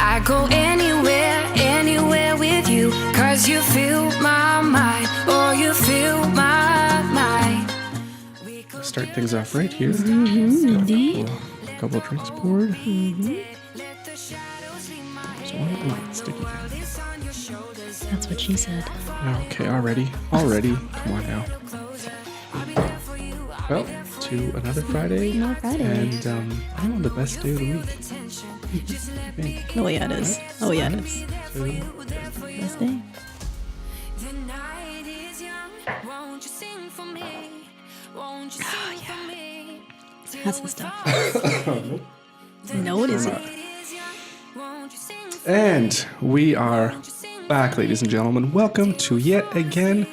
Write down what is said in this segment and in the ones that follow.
I go anywhere with you, 'cause you fill my mind, oh, you fill my mind. Start things off right here. Indeed. A couple drinks poured. So sticky. That's what she said. Okay, already. Come on now. Well, to another Friday. Another Friday. And I don't know, the best day of the week. I think. Oh yeah, it is. Oh yeah, it is. So, Best day. The night is young, won't you sing for me? Won't you sing for me? That's the stuff. nope. No, it isn't. Won't you sing And we are back, ladies and gentlemen. Welcome to yet again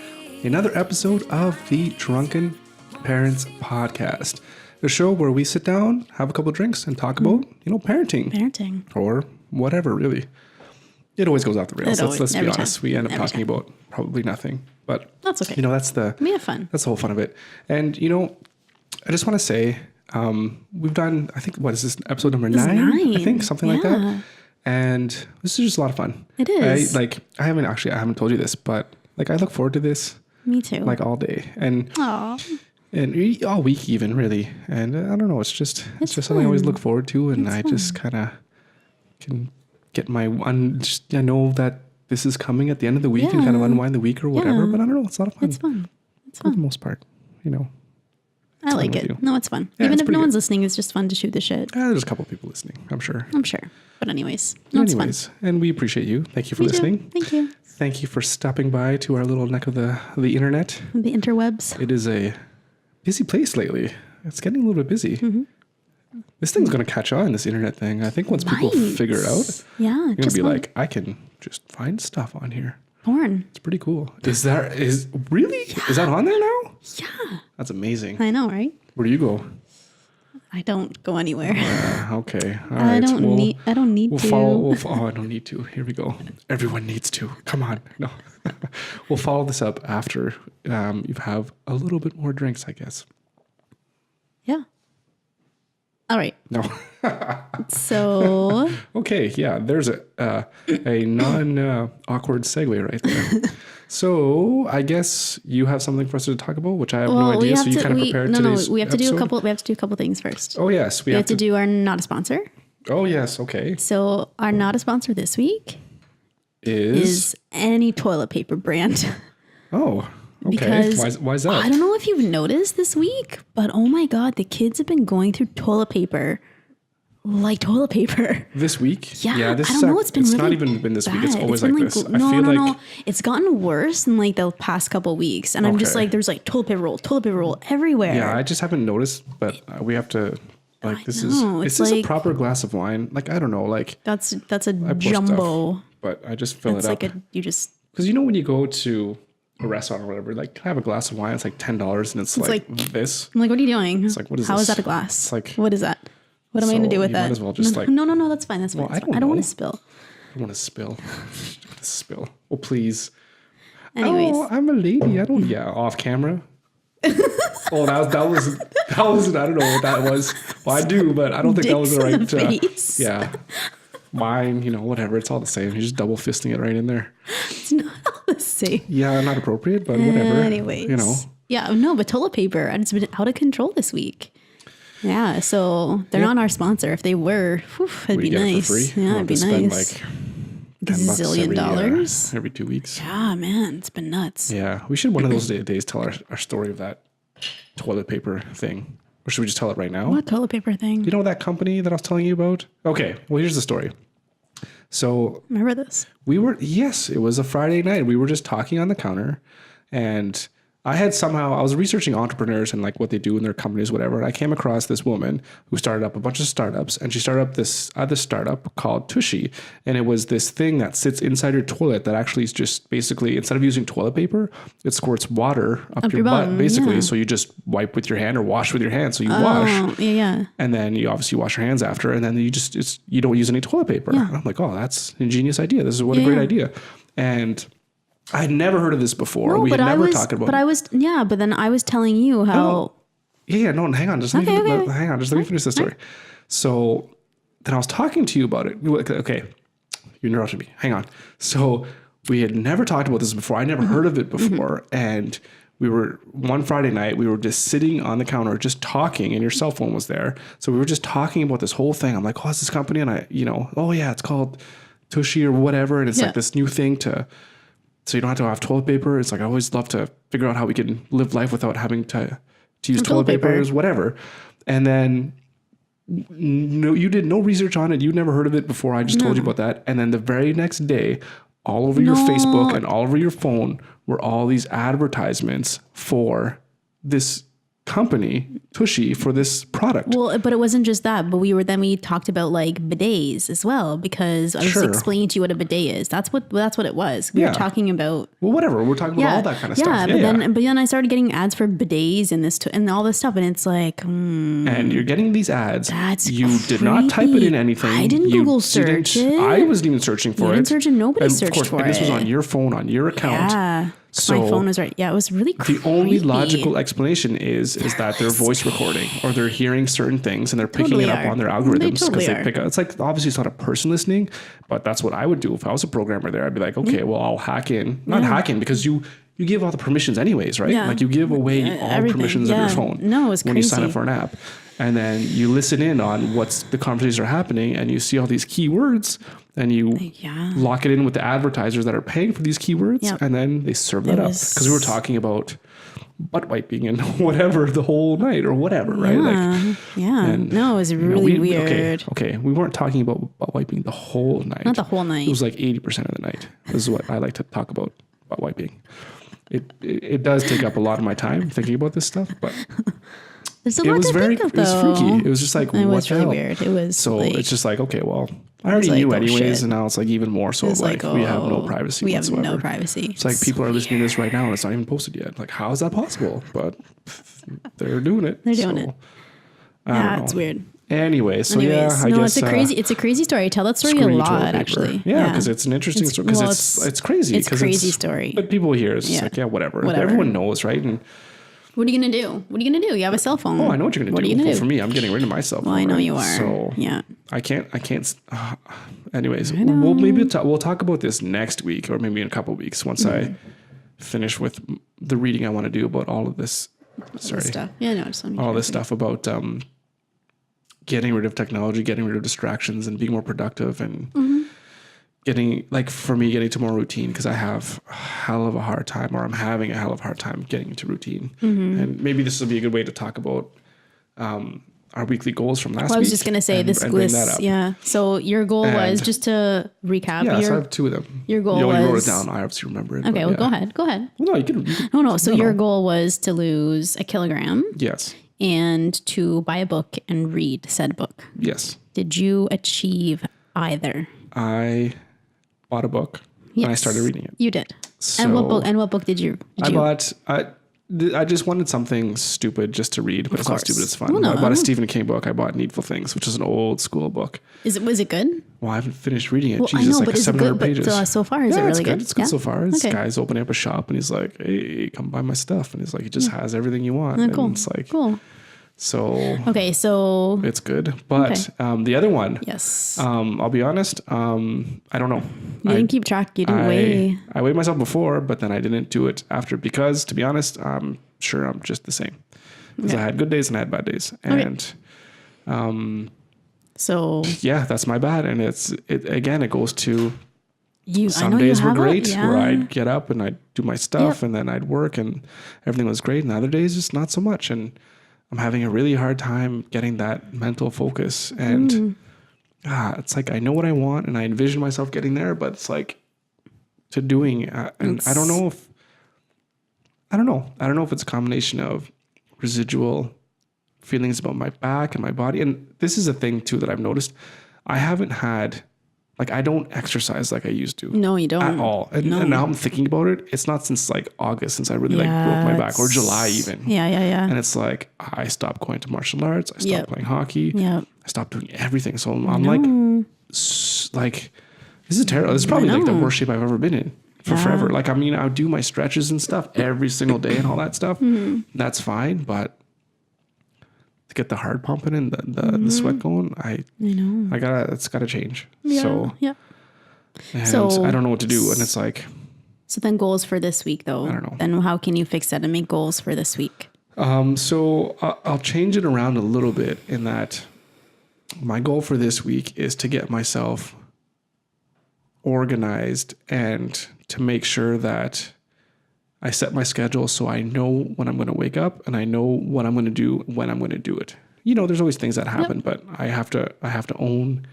another episode of the Drunken Parents Podcast, the show where we sit down, have a couple of drinks, and talk about, parenting or whatever. Really, it always goes off the rails. Let's be honest. We end up talking about probably nothing, but That's okay. That's the We have fun. That's the whole fun of it. And I just want to say, we've done, I think, what is this, episode number 9? I think something like that. And this is just a lot of fun. It is. I haven't told you this, but I look forward to this Me too. all day and Aww. and all week even, really. And I don't know, it's just something I always look forward to, and I just kind of can get my I know that this is coming at the end of the week and kind of unwind the week or whatever. But I don't know, it's a lot of fun. It's fun. For the most part, I like it. No, it's fun. Yeah, Even it's if pretty no one's good. listening, it's just fun to shoot the shit. There's a couple people listening, I'm sure. But anyways, it's fun. And we appreciate you. Thank you for We do. listening. Thank you. Thank you for stopping by to our little neck of the internet. The interwebs. It is a busy place lately. It's getting a little bit busy. Mm-hmm. This thing's going to catch on, this internet thing. I think once people figure it out, Yeah. you're going to be like, I can just find stuff on here. porn. It's pretty cool. Is that on there now? Yeah. That's amazing. I know, right? Where do you go? I don't go anywhere. Okay. All I right. don't need We'll to. follow. I don't need to. Here we go. Everyone needs to. Come on. No. We'll follow this up after you have a little bit more drinks, I guess. Yeah. All right. No. So Okay. Yeah. There's a non awkward segue right there. So I guess you have something for us to talk about, which I have no idea. So you kind of prepared today's we have to do episode? we have to do a couple things first. Oh yes, We have to do our not a sponsor. Oh yes. Okay. So our not a sponsor this week Is any toilet paper brand. oh. Okay. Because Why is that? I don't know if you've noticed this week, but oh my God, the kids have been going through toilet paper like toilet paper. This week? Yeah, this I don't know. It's been it's really not even been this week. It's bad. always been like this. No, I feel no. It's gotten worse in the past couple weeks. And I'm just Okay. there's toilet paper roll everywhere. Yeah, I just haven't noticed, but we have to this know, is it's this a proper glass of wine? I don't know, That's a pour jumbo. stuff, but I just fill It's it up. you just Because when you go to a restaurant or whatever, can I have a glass of wine? It's $10 and it's like this. I'm like, what are you doing? It's like, what is How is this? that a glass? It's like, what is that? What am I going to do with you that? might as well just no, that's fine. That's fine. Well, That's I fine. don't I don't want know. to spill. I want to spill. I want to spill. Oh, please. Anyways. Oh, I'm a lady. I don't. Yeah, off camera. Oh, that was. I don't know what that was. Well, I do, but I don't think that was the Dicks in right. the face. Yeah, mine. Whatever. It's all the same. You're just double fisting it right in there. It's not the same. Yeah, not appropriate, but whatever. Anyways. Yeah, no, but toilet paper, and it's been out of control this week. Yeah, so they're not our sponsor. If they were, it'd be get nice. it for free. Yeah, We'll it'd be have to nice. Spend $10 Gazillion dollars. every 2 weeks. Yeah, man, it's been nuts. Yeah, we should one of those days tell our story of that toilet paper thing. Or should we just tell it right now? What toilet paper thing? You know that company that I was telling you about? Okay, well, here's the story. So Remember this? it was a Friday night. We were just talking on the counter, and I was researching entrepreneurs and what they do in their companies, whatever. And I came across this woman who started up a bunch of startups, and she started up this other startup called Tushy. And it was this thing that sits inside your toilet that actually is just basically, instead of using toilet paper, it squirts water up your butt, bum, basically. yeah. So you just wipe with your hand or wash with your hand. So you wash. Oh, yeah. And then you obviously wash your hands after, and then you don't use any toilet paper. Yeah. And I'm like, oh, that's an ingenious idea. This is a great idea. And I had never heard of this before. No, we had but never talked about it. but then I was telling you how. Yeah, no, hang on. Just let me finish the story. So then I was talking to you about it. Okay, you interrupted me. Hang on. So we had never talked about this before. I never heard of it before. And we were one Friday night, we were just sitting on the counter, just talking, and your cell phone was there. So we were just talking about this whole thing. I'm like, oh, it's this company. And I, oh yeah, it's called Tushy or whatever. And it's like this new thing so you don't have to have toilet paper. It's like, I always love to figure out how we can live life without having to use toilet paper, whatever. And then no, you did no research on it. You'd never heard of it before. I just told you about that. And then the very next day, all over your Facebook and all over your phone were all these advertisements for this company, Tushy, for this product. Well, but it wasn't just that, but we talked about like bidets as well, because I was explaining to you what a bidet is. That's what it was. We were talking about, well, whatever. We're talking about all that kind of stuff. But then I started getting ads for bidets and all this stuff. And it's like, and you're getting these ads. That's you did not type it in anything. I didn't Google search it. I wasn't even searching for it. Didn't search it. Nobody searched for it. Of course, this was on your phone, on your account. Yeah. So my phone was right. Yeah, it was really creepy. The only logical explanation is that they're voice recording, or they're hearing certain things and they're picking it up on their algorithms because they pick up. It's like, obviously it's not a person listening, but that's what I would do if I was a programmer there. I'd be like, okay, well, I'll hack in. Not hack in, because you give all the permissions anyways, right? Like you give away all permissions of your phone No, it was when you sign up for an app. And then you listen in on what's the conversations are happening, and you see all these keywords, and you lock it in with the advertisers that are paying for these keywords, and then they serve that up. Because we were talking about butt wiping and whatever the whole night or whatever, right? And, no, it was really weird. Okay, we weren't talking about butt wiping the whole night. Not the whole night. It was like 80% of the night. This is what I like to talk about, butt wiping. It does take up a lot of my time thinking about this stuff, but... There's a lot to think of, though. It was freaky. It was just like, it what was the really hell? weird. It was so like, it's just like, okay, well, I already knew anyways, shit. and now it's like even more so. Like, we have no privacy. We whatsoever. have no privacy. It's like people are listening to this right now, and it's not even posted yet. Like, how is that possible? But they're doing it. They're doing it. Yeah, it's weird. Anyway, so I guess it's a crazy story. I tell that story a lot, actually. Yeah, because it's an interesting story. Because it's crazy. It's a crazy story. But people hear it's just like, whatever. Everyone knows, right? And what are you going to do? What are you going to do? You have a cell phone. Oh, I know what you're going to do. What are you going to do? For me, I'm getting rid of my cell phone. Well, I know you are. So yeah. I can't. Anyways, we'll talk about this next week, or maybe in a couple of weeks, once I finish with the reading I want to do about all of this. Stuff. Yeah, no, all this stuff about getting rid of technology, getting rid of distractions, and being more productive, and getting to more routine, because I have a hell of a hard time, or I'm having a hell of a hard time getting into routine. And maybe this will be a good way to talk about our weekly goals from last week. I was just going to say bring that up. Yeah. So your goal was, just to recap. Yeah, so I have two of them. Your goal you was... You wrote it down. I obviously remember it. Okay, well, go ahead. Well, no, you can. No. So your goal was to lose 1 kilogram. Yes. And to buy a book and read said book. Yes. Did you achieve either? I bought a book and I started reading it. You did. So and what book did you? I just wanted something stupid just to read, but it's not stupid. It's fun. Well, no, I bought a Stephen King book. I bought Needful Things, which is an old school book. Was it good? Well, I haven't finished reading it. Well, Jesus, I know, like but 700 pages. But so far, is it really good? It's good so far. This guy's opening up a shop, and he's like, "Hey, come buy my stuff," and he's like, he just has everything you want. Cool. And it's like, cool. So it's good, but the other one, yes, I'll be honest, I don't know. You didn't keep track. You didn't weigh. I weighed myself before, but then I didn't do it after, because to be honest, I'm sure I'm just the same, because I had good days and I had bad days, and so that's my bad, and it goes to. Some days were great, where I'd get up and I'd do my stuff, and then I'd work, and everything was great, and other days just not so much, and I'm having a really hard time getting that mental focus, and it's like I know what I want and I envision myself getting there, but it's like to doing, and I don't know if it's a combination of residual feelings about my back and my body, and this is a thing too that I've noticed. I haven't had. I don't exercise like I used to. No, you don't. At all. And now I'm thinking about it. It's not since August since I really broke my back, or July even. Yeah. And it's like, I stopped going to martial arts. I stopped playing hockey. Yeah. I stopped doing everything. So I'm this is terrible. This is probably the worst shape I've ever been in for forever. I would do my stretches and stuff every single day and all that stuff. That's fine. But get the heart pumping and the sweat going. I know. It's gotta change. Yeah. So yeah. And So I don't know what to do. And it's like, so then goals for this week though. I don't know. Then how can you fix that and make goals for this week? So I'll change it around a little bit in that my goal for this week is to get myself organized and to make sure that I set my schedule so I know when I'm going to wake up and I know what I'm going to do when I'm going to do it. There's always things that happen, but I have to own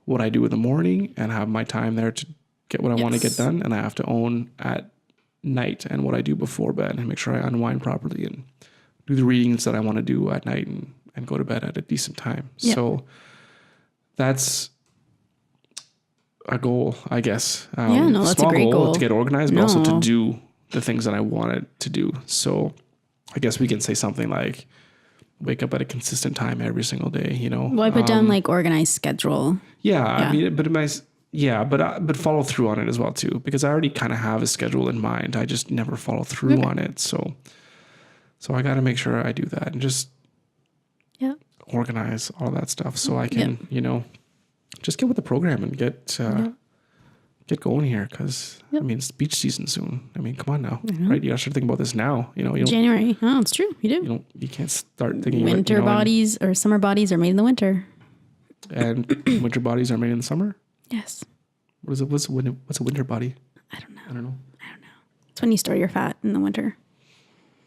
what I do in the morning and have my time there to get what I want to get done. And I have to own at night and what I do before bed and make sure I unwind properly and do the readings that I want to do at night and go to bed at a decent time. Yep. So that's a goal, I guess. That's a great goal to get organized, but also to do the things that I wanted to do. So I guess we can say something like wake up at a consistent time every single day, Well, I put down like organized schedule. Yeah. I mean, but follow through on it as well too, because I already kind of have a schedule in mind. I just never follow through on it. So I got to make sure I do that and just organize all that stuff so I can, just get with the program and get going here. Cause I mean, it's beach season soon. I mean, come on now, right? You gotta start thinking about this now, you don't, January. Oh, it's true. You do. You can't start thinking winter bodies or summer bodies are made in the winter. And winter bodies are made in the summer. Yes. What's a winter body? I don't know. It's when you store your fat in the winter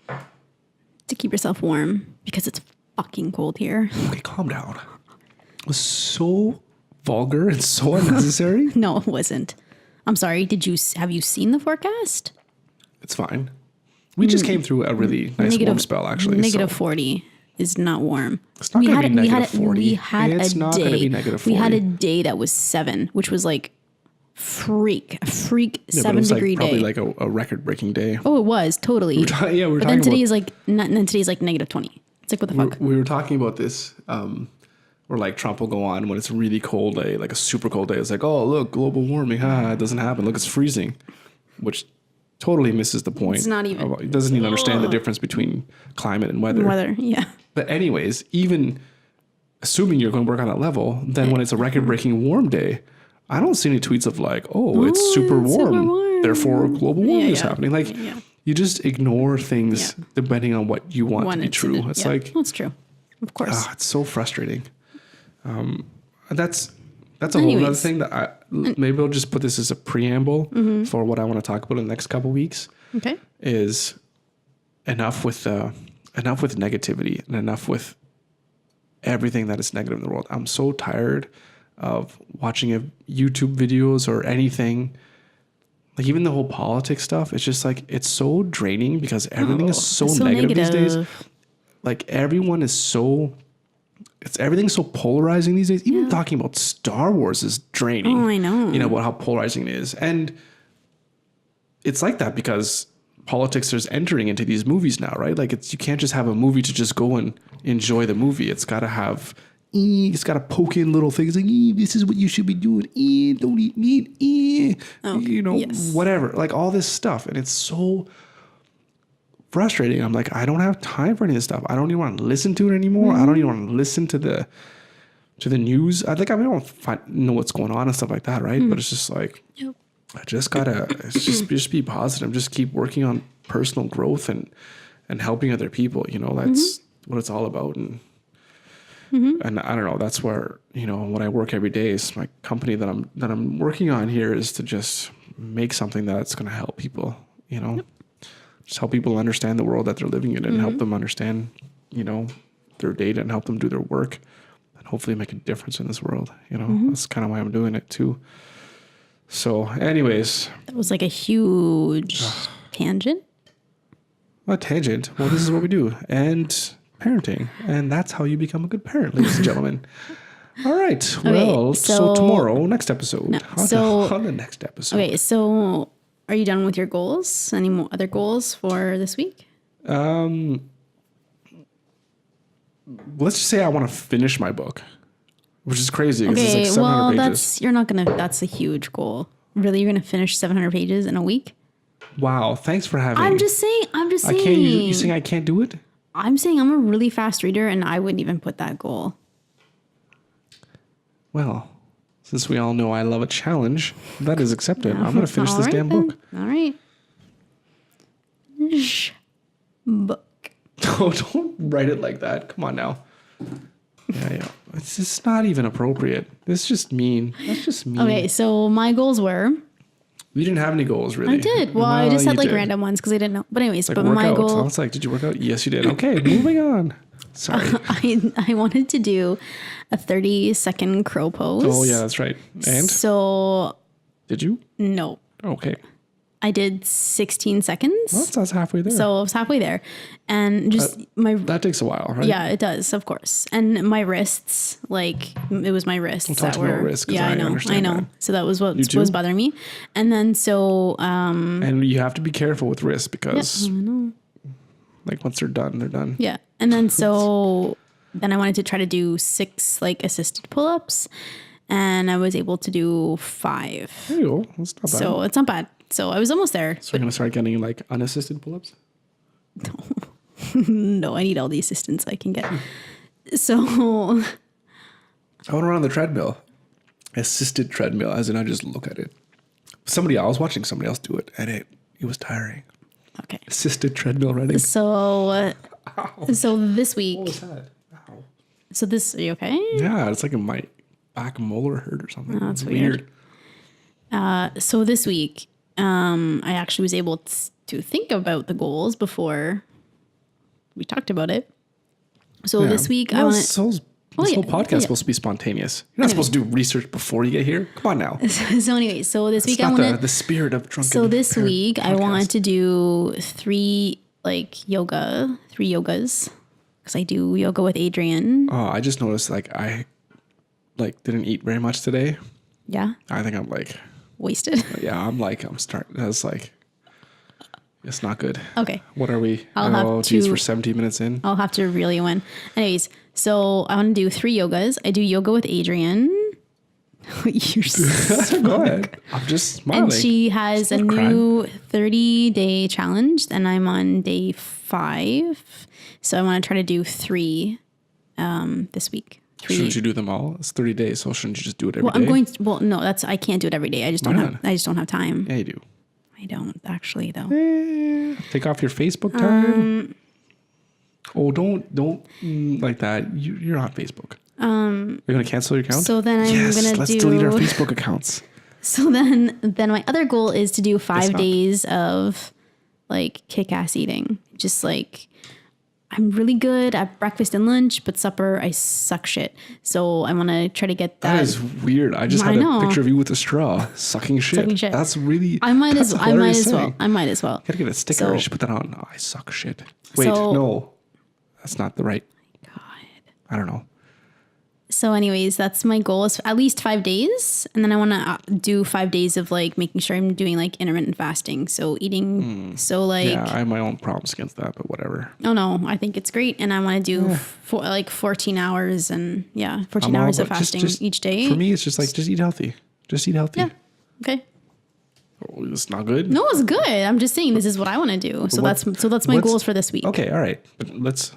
to keep yourself warm because it's fucking cold here. Okay, calm down. It was so vulgar and so unnecessary. No, it wasn't. I'm sorry. Have you seen the forecast? It's fine. We just came through a really nice warm spell, actually. Negative 40 is not warm. It's not going to be negative 40. It's not going to be negative 40. We had a day that was 7, which was like a freak 7-degree day. Probably like a record-breaking day. Oh, it was totally. We were talking but then today's like negative 20. It's like, what the fuck? We were talking about this. Where like Trump will go on when it's a really cold day, like a super cold day. It's like, oh, look, global warming. It doesn't happen. Look, it's freezing, which totally misses the point. It's not even. It doesn't even understand the difference between climate and weather. Yeah. But anyways, even assuming you're going to work on that level, then when it's a record-breaking warm day, I don't see any tweets of like, it's super warm. Therefore, global warming is happening. Like, you just ignore things depending on what you want to be true. It's like, that's true. Of course. It's so frustrating. That's a whole other thing that maybe I'll just put this as a preamble for what I want to talk about in the next couple of weeks. Okay. Is enough with negativity and enough with everything that is negative in the world. I'm so tired of watching YouTube videos or anything. Like even the whole politics stuff, it's just like, it's so draining because everything is so negative these days. Like everyone is everything's so polarizing these days. Even talking about Star Wars is draining. Oh, I know. About how polarizing it is. And it's like that because politics is entering into these movies now, right? Like you can't just have a movie to just go and enjoy the movie. It's got to have, it's got to poke in little things like, this is what you should be doing. Don't eat meat. Whatever. Like all this stuff. And it's so frustrating. I'm like, I don't have time for any of this stuff. I don't even want to listen to it anymore. I don't even want to listen to the news. I don't know what's going on and stuff like that, right? But it's just like, I just gotta just be positive. Just keep working on personal growth and helping other people. That's what it's all about. And I don't know. That's where when I work every day is my company that I'm working on here is to just make something that's going to help people. Just help people understand the world that they're living in and help them understand, their data and help them do their work and hopefully make a difference in this world. That's kind of why I'm doing it too. So anyways. That was like a huge tangent. A tangent. Well, this is what we do. And parenting. And that's how you become a good parent, ladies and gentlemen. All right. Well, so tomorrow, next episode. On the next episode. Okay, so are you done with your goals? Any more other goals for this week? Let's just say I want to finish my book, which is crazy. Okay, it's like 700 pages. That's a huge goal. Really, you're going to finish 700 pages in a week? Wow. Thanks for having I'm just saying. You saying I can't do it? I'm saying I'm a really fast reader, and I wouldn't even put that goal. Well, since we all know I love a challenge, that is accepted. I'm going to finish this damn book. All right. Book. Oh, don't write it like that. Come on now. Yeah. It's just not even appropriate. It's just mean. That's just mean. Okay, so my goals were... You didn't have any goals, really. I did. Well, I just had like random ones because I didn't know. But anyways, like but my workout. goal... I was like, did you work out? Yes, you did. Okay, moving on. Sorry. I wanted to do a 30-second crow pose. Oh, yeah, that's right. And? So... Did you? No. Okay. I did 16 seconds. Well, that's halfway there. So I was halfway there. And just That takes a while, right? Yeah, it does, of course. And my wrists, like, it was my wrists Don't talk that to me were... about wrists, 'cause yeah, I know. that. So that was what was bothering me. And then so... and you have to be careful with wrists because... Yeah, I know. Like, once they're done, they're done. Yeah. And then so... then I wanted to try to do 6, like, assisted pull-ups. And I was able to do 5. There you go. That's not bad. So it's not bad. So I was almost there. So you're going to start getting, like, unassisted pull-ups? No, I need all the assistance I can get. So... I went around the treadmill. Assisted treadmill, as in I just look at it. I was watching somebody else do it, and it was tiring. Okay. Assisted treadmill running. So... So this week... What was that? Ow. So this... Are you okay? Yeah, it's like my back molar hurt or something. Oh, that's It's weird. So this week, I actually was able to think about the goals before we talked about it. So this week, I want to... This whole podcast is supposed to be spontaneous. You're not supposed to do research before you get here. Come on now. So anyway, so this week It's I not want the spirit of Drunken. So this week podcast. I wanted to do 3 yogas because I do yoga with Adrian. Oh, I just noticed I didn't eat very much today. Yeah. I think I'm like Wasted. Yeah, I'm starting. That's like, it's not good. Okay. What are we? Geez, we're 17 minutes in. I'll have to reel you in. Anyways, so I want to do 3 yogas. I do yoga with Adrian. You're so Go ahead. I'm just smiling. And she has a new 30-day challenge, and I'm on day 5. So I want to try to do 3 this week. 3. Shouldn't you do them all? It's 30 days, so shouldn't you just do it every day? I'm going to, no, I can't do it every day. I just don't have time. Yeah, you do. I don't actually though. Take off your Facebook time. Don't like that. You're on Facebook. You're gonna cancel your account. So then let's delete our Facebook accounts. So then my other goal is to do 5 days of like kick-ass eating. Just like, I'm really good at breakfast and lunch, but supper, I suck shit. So I want to try to get that. That is weird. I just had a picture of you with a straw sucking shit. Sucking shit. That's really. I might as well. I might as well. Gotta get a sticker. I should put that on. Oh, I suck shit. Wait, no, that's not the right. God. I don't know. So anyways, that's my goal is at least 5 days. And then I want to do 5 days of like making sure I'm doing like intermittent fasting. So eating, so like. Yeah, I have my own problems against that, but whatever. Oh no, I think it's great. And I want to do 14 hours and 14 hours of fasting each day. For me, it's just like, just eat healthy. Just eat healthy. Yeah. Okay. Oh, it's not good. No, it's good. I'm just saying this is what I want to do. So that's my goals for this week. Okay, all right. But let's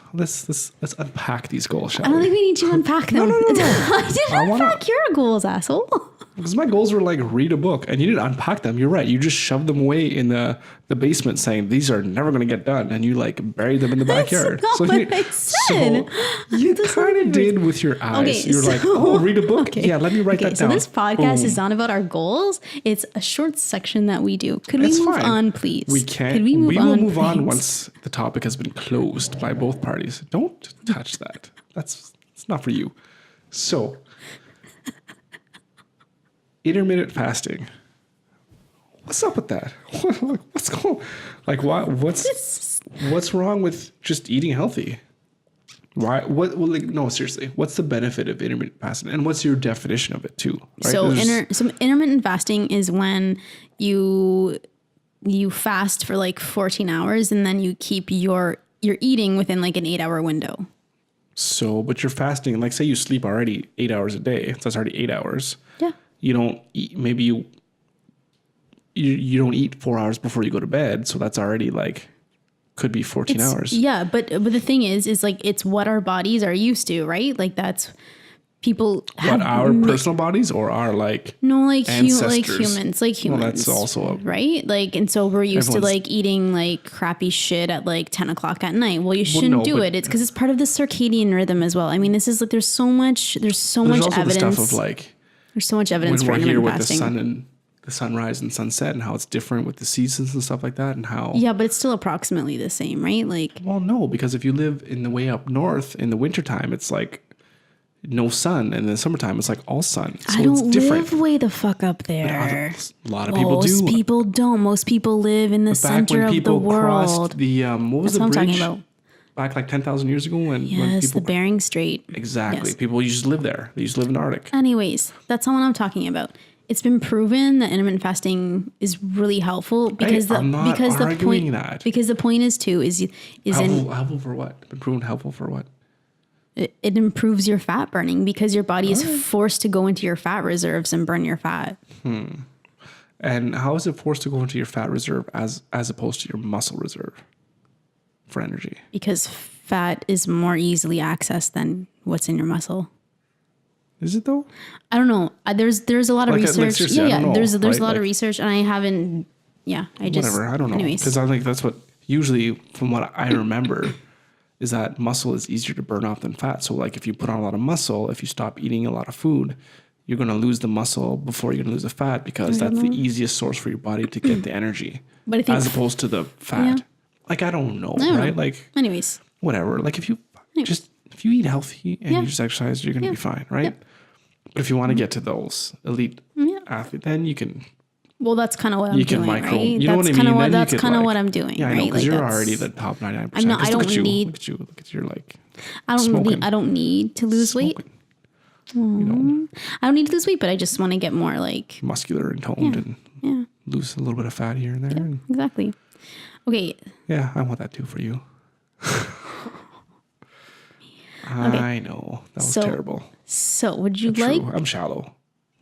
unpack these goals, shall I don't we? think we need to unpack them. No. I didn't unpack your goals, asshole. Because my goals were like read a book, and you didn't unpack them. You're right. You just shoved them away in the basement, saying these are never going to get done, and you like buried them in the backyard. That's not what I said. So you kind of did with your eyes. Okay, You're like, oh, read a book. Okay. Yeah, let me write that down. So this podcast Boom. is not about our goals. It's a short section that we do. Could we It's move fine. on, please? We can't. Could we will move on please? once the topic has been closed by both parties. Don't touch that. It's not for you. So, intermittent fasting. What's up with that? What's going? Like, why? What's wrong with just eating healthy? Why? What? Well, like, no, seriously. What's the benefit of intermittent fasting, and what's your definition of it too? Right? So, so intermittent fasting is when you fast for like 14 hours, and then you keep your eating within like an 8-hour window. So, but you're fasting. Like, say you sleep already 8 hours a day. So that's already 8 hours. Yeah. You don't eat. Maybe you don't eat 4 hours before you go to bed. So that's already like could be 14 hours. Yeah, but the thing is like it's what our bodies are used to, right? Like that's people What, our personal bodies or our like no like ancestors? like humans. Well, that's also right. Like and so we're used to like eating like crappy shit at like 10 o'clock at night. Well, you shouldn't do it. It's because it's part of the circadian rhythm as well. I mean, this is like there's so much also evidence. The stuff of like there's so much evidence when for we're here intermittent with fasting. the sun and the sunrise and sunset and how it's different with the seasons and stuff like that and how Yeah, but it's still approximately the same, right? Like well, no, because if you live in the way up north in the wintertime, it's like no sun, and in the summertime it's like all sun. So I don't it's different. live way the fuck up there. A lot of people do. Most people don't. Most people live in the center of the world. Crossed the what was That's what the I'm bridge talking about. back like 10,000 years ago when Yes, people the Bering Strait. exactly Yes. people used to live there. They used to live in the Arctic. Anyways, that's not what I'm talking about. It's been proven that intermittent fasting is really helpful because I'm not arguing that. Because the point is Helpful for what? Been proven helpful for what? it improves your fat burning because your body is forced to go into your fat reserves and burn your fat. And how is it forced to go into your fat reserve as opposed to your muscle reserve for energy? Because fat is more easily accessed than what's in your muscle. Is it though? I don't know. There's a lot of research. seriously, I don't know, There's a right? lot of Like- research, and I haven't. Yeah, I just Whatever. I don't know. Anyways, Because I think that's what usually, from what I remember, is that muscle is easier to burn off than fat. So like if you put on a lot of muscle, if you stop eating a lot of food, you're going to lose the muscle before you're going to lose the fat because that's the easiest source for your body to get the energy, But I think as opposed to the fat. Yeah. Like I don't know, don't right? know. Like anyways, whatever. Like if you eat healthy and you just exercise, you're going to be fine, right? But if you want to get to those elite athletes, then you can. well, that's kind of what I'm doing, right? You know what I That's mean? Then That's you could, kind of like- what I'm doing, Yeah, I right? know because Like, you're that's- already the top 99%. I'm not- I don't need- Look at you. Look at your like. I smoking. don't need to lose weight. smoking. You know, I don't need to lose weight, but I just want to get more like muscular and toned and yeah, lose a little bit of fat here and there. And exactly. Okay, yeah, I want that too for you. I know that was So, terrible. so would you True. like? I'm shallow.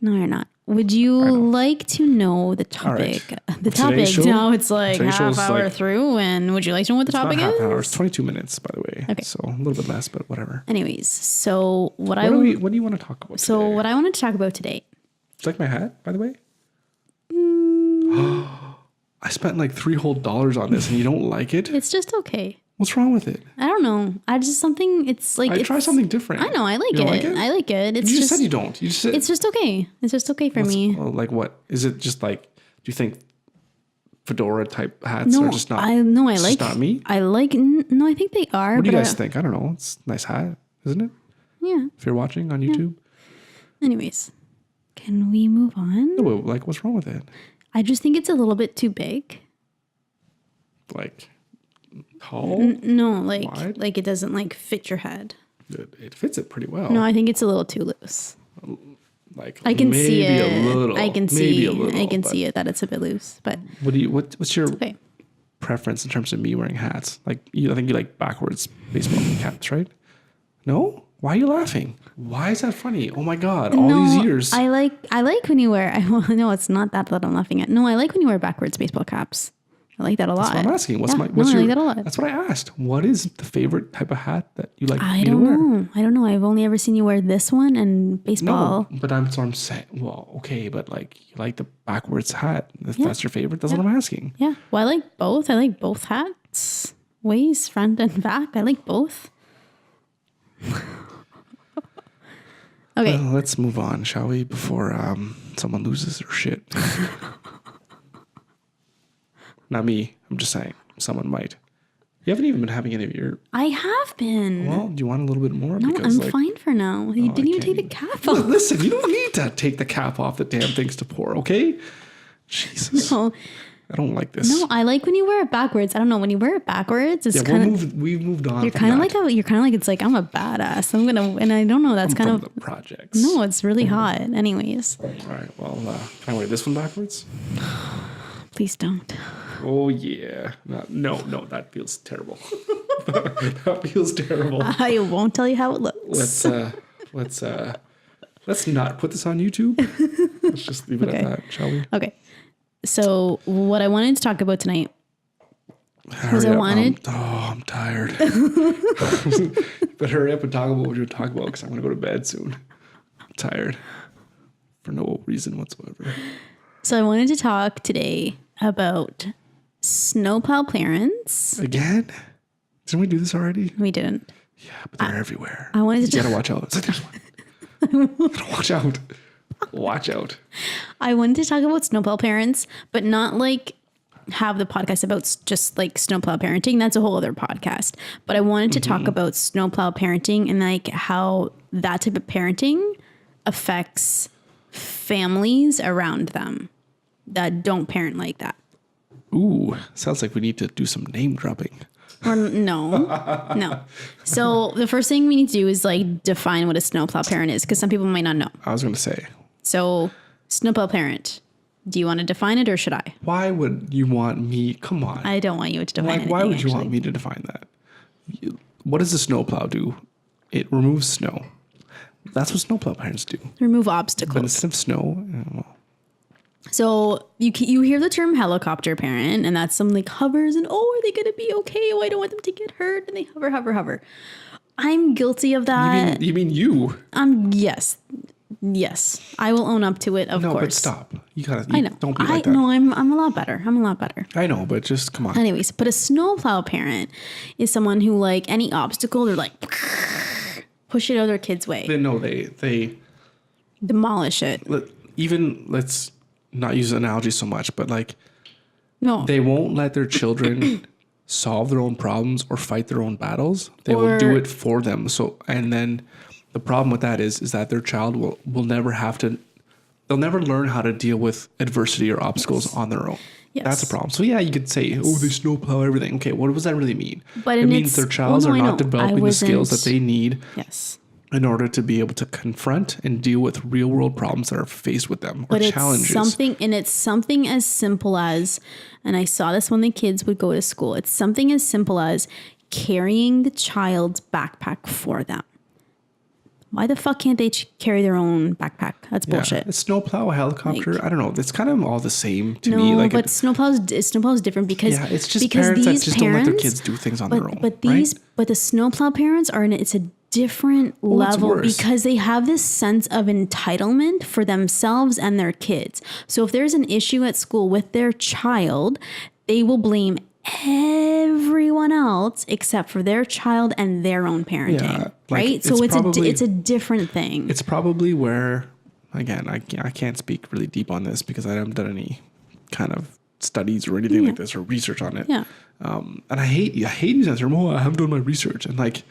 No, you're not. Would you like to know the topic? The topic. show- Now it's like today's half show's hour like- through, and would you like to know what the Not topic half is? an hour. It's 22 minutes, by the way. Okay. So a little bit less, but whatever. Anyways, so what What do you want to talk about today? what I wanted to talk about today. Do you like my hat, by the way? I spent like $3 whole on this and you don't like it? It's just okay. What's wrong with it? I don't know. I just something. It's like I try something different. I know. I like You it. don't like it? I like it. It's You just just said you don't. You just said It's just okay. It's just okay for me. Well, like what? Is it just like, do you think fedora type hats No, are just not? I it's like. just not me. I like. No, I think they are. What do you but guys think? I don't know. It's a nice hat, isn't it? Yeah. If you're watching on YouTube. Anyways, can we move on? No, but, like, what's wrong with it? I just think it's a little bit too big. Like, tall? No, like Wide? like it doesn't like fit your head. It fits it pretty well. No, I think it's a little too loose. Like, I can maybe see it. a little. I can maybe see. a little, I can but see it that it's a bit loose, but What's your okay. preference in terms of me wearing hats? Like, I think you like backwards baseball caps, right? No? Why are you laughing? Why is that funny? Oh my God! All these years. I like when you wear. No, it's not that I'm laughing at. No, I like when you wear backwards baseball caps. I like that a lot. That's what I'm asking. What's Yeah, my? no, What's I your? like that a lot. That's what I asked. What is the favorite type of hat that you like I me to don't wear? know. I don't know. I've only ever seen you wear this one and baseball. No, but I'm saying. Well, okay, but like you like the backwards hat. If that's your favorite, that's what I'm asking. Yeah. Well, I like both. I like both hats, waist, front and back. I like both. Okay. Well, let's move on, shall we? Before someone loses their shit. Not me. I'm just saying. Someone might. You haven't even been having any of your. I have been. Well, do you want a little bit more? No, Because, I'm fine for now. You didn't even take the cap off. Listen, you don't need to take the cap off the damn things to pour, okay? Jesus. No, I don't like this. no, I like when you wear it backwards. I don't know when you wear it backwards. It's Yeah, kind of we've moved on. you're kind of like it's like I'm a badass. I'm gonna and I don't know. That's kind from of the projects. no. It's really hot. Anyways, All right. Well, can I wear this one backwards? please don't. Oh yeah. No, that feels terrible. That feels terrible. I won't tell you how it looks. Let's not put this on YouTube. Let's just leave it Okay. at that, shall we? Okay. So what I wanted to talk about tonight Because I wanted. I'm tired. But hurry up and talk about what you're talking about because I'm going to go to bed soon. I'm tired for no reason whatsoever. So I wanted to talk today about snowplow parents. Again? Didn't we do this already? We didn't. Yeah, but they're everywhere. I wanted to You gotta watch out. It's like, there's one. Watch out. Watch out. I wanted to talk about snowplow parents, but not like have the podcast about just like snowplow parenting. That's a whole other podcast. But I wanted to talk about snowplow parenting and like how that type of parenting affects families around them that don't parent like that. Ooh, sounds like we need to do some name dropping. Or no. So the first thing we need to do is like define what a snowplow parent is, because some people might not know. I was going to say. So snowplow parent, do you want to define it or should I? Why would you want me? Come on. I don't want you to define it. Why would you want me to define that? What does a snowplow do? It removes snow. That's what snowplow parents do. Remove But obstacles. instead of snow, So you hear the term helicopter parent, and that's some like hovers and are they gonna be okay? Oh, I don't want them to get hurt, and they hover. I'm guilty of that. you mean you? Yes, I will own up to it. Of No, course. but stop. I know. Don't be like that. No, I'm a lot better. I know, but just come on. Anyways, but a snowplow parent is someone who like any obstacle, they're like push it out of their kid's way. They Demolish it. let's not use analogy so much, but like No. they won't let their children solve their own problems or fight their own battles. They will do it for them. So, and then the problem with that is that their child will never have to, they'll never learn how to deal with adversity or obstacles on their own. Yes. That's a problem. So yeah, you could say, they snowplow everything. Okay, what does that really mean? But it means their child are not developing the skills that they need in order to be able to confront and deal with real world problems that are faced with them or challenges. It's something as simple as, and I saw this when the kids would go to school, it's something as simple as carrying the child's backpack for them. Why the fuck can't they carry their own backpack? That's bullshit. A snowplow, a helicopter, I don't know. It's kind of all the same to no, me. Like but snowplow is different because it's just parents that just don't let their kids do things on their own. But the snowplow parents it's a different level because they have this sense of entitlement for themselves and their kids. So if there's an issue at school with their child, they will blame everyone else except for their child and their own parenting, right? So it's a different thing. It's probably where, again, I can't speak really deep on this because I haven't done any kind of studies or anything like this or research on it. Yeah. And I hate using that term. I haven't done my research. And like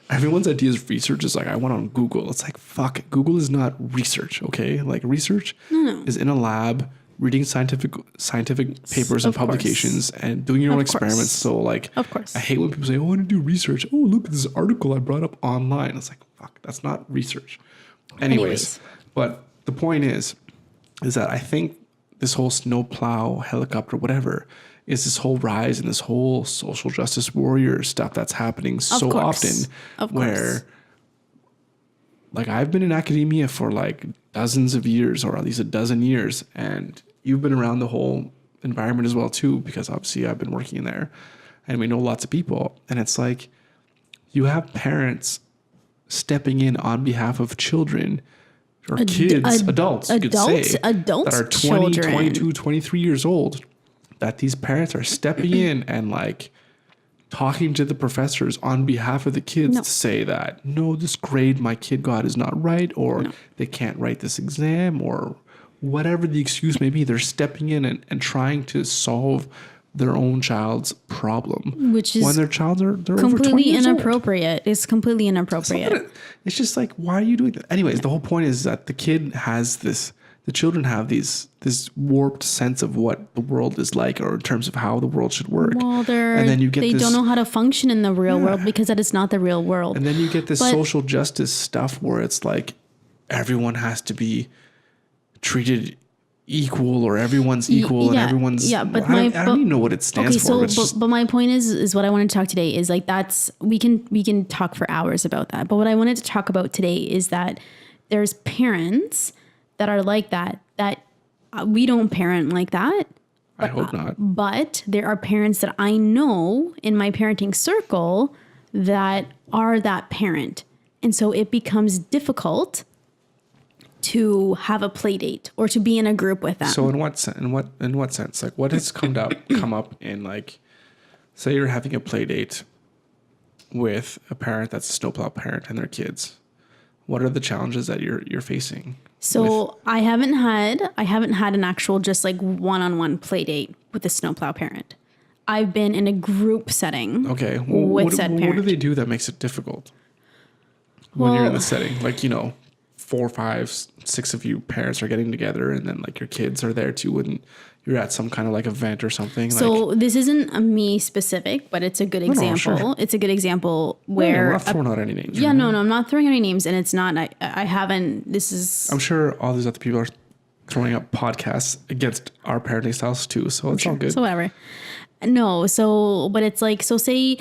everyone's ideas of research is like, I went on Google. It's like, fuck, Google is not research, okay? Like research is in a lab reading scientific papers and publications and doing your own experiments. So like, of course, I hate when people say, I want to do research. Oh, look at this article I brought up online. It's like, fuck, that's not research. Anyways, but the point is that I think this whole snowplow, helicopter, whatever, is this whole rise and this whole social justice warrior stuff that's happening so often where like I've been in academia for like dozens of years or at least a dozen years, and you've been around the whole environment as well too, because obviously I've been working in there and we know lots of people, and it's like you have parents stepping in on behalf of children or kids, adults you could say, that are 20, children. 22, 23 years old, that these parents are stepping in and like talking to the professors on behalf of the kids to say that, no, this grade my kid got is not right, or they can't write this exam, or whatever the excuse may be. They're stepping in and trying to solve their own child's problem, which is when their child they're completely over 20 years inappropriate. Old. It's completely inappropriate. It's just like, why are you doing that? Anyways, the whole point is that the children have this warped sense of what the world is like, or in terms of how the world should work. Well, and then they don't know how to function in the real world because that is not the real world. And then you get this social justice stuff where it's like everyone has to be treated equal, or everyone's equal, and everyone's. Yeah, but I don't even know what it stands for. But my point is what I want to talk today is like we can talk for hours about that. But what I wanted to talk about today is that there's parents that are like that we don't parent like that. I hope not. But there are parents that I know in my parenting circle that are that parent. And so it becomes difficult to have a play date or to be in a group with them. So in what sense? Like what has come up in like, say you're having a play date with a parent that's a snowplow parent and their kids. What are the challenges that you're facing? So I haven't had an actual just like one-on-one play date with a snowplow parent. I've been in a group setting. Okay. With said parent. What do they do that makes it difficult when you're in the setting? Like, 4, 5, 6 of you parents are getting together and then like your kids are there too and you're at some kind of like event or something. So this isn't a me specific, but it's a good example. No, sure. It's a good example where we're not throwing out any names. Yeah, no, I'm not throwing out any names, and it's not. I haven't. This is. I'm sure all these other people are throwing up podcasts against our parenting styles too, so it's all good. So whatever. No, but it's like, so say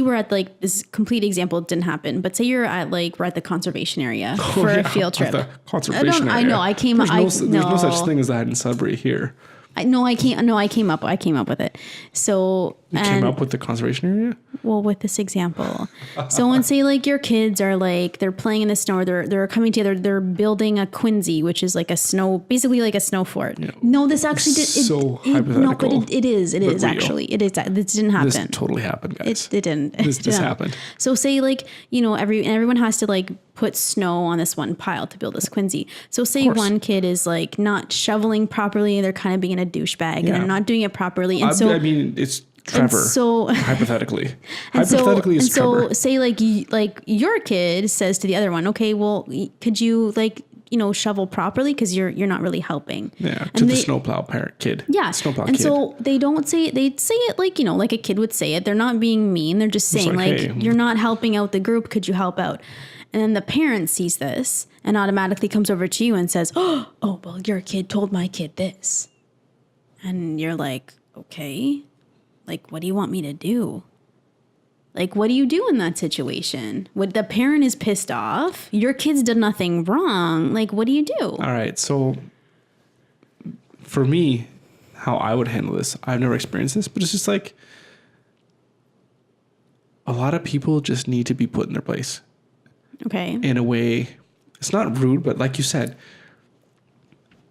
we're at like this complete example didn't happen, but say you're at like, we're at the conservation area for a field trip. The conservation area. I know, There's no such thing as that in Sudbury here. I came up with it. So you came up with the conservation area? Well, with this example. So when say like your kids are like, they're playing in the snow, or they're coming together, they're building a quinzee, which is like basically like a snow fort. Yeah. No, this actually hypothetical. No, but it is actually. It is. This didn't happen. This totally happened, guys. It didn't. This happened. So say like, everyone has to like put snow on this one pile to build this quinzee. So say one kid is like not shoveling properly, they're kind of being a douchebag and they're not doing it properly. And I mean, it's Trevor. So hypothetically, it's Trevor. So say like your kid says to the other one, okay, well, could you like shovel properly because you're not really helping. Yeah, to the snowplow parent kid. Yeah, snowplow and kid. so they don't say it. They say it like like a kid would say it. They're not being mean. They're just saying like hey, you're not helping out the group. Could you help out? And then the parent sees this and automatically comes over to you and says, oh, well, your kid told my kid this. And you're like, okay, like, what do you want me to do? Like, what do you do in that situation? When the parent is pissed off, your kid's done nothing wrong. Like, what do you do? All right. So for me, how I would handle this, I've never experienced this, but it's just like a lot of people just need to be put in their place. Okay. In a way, it's not rude, but like you said,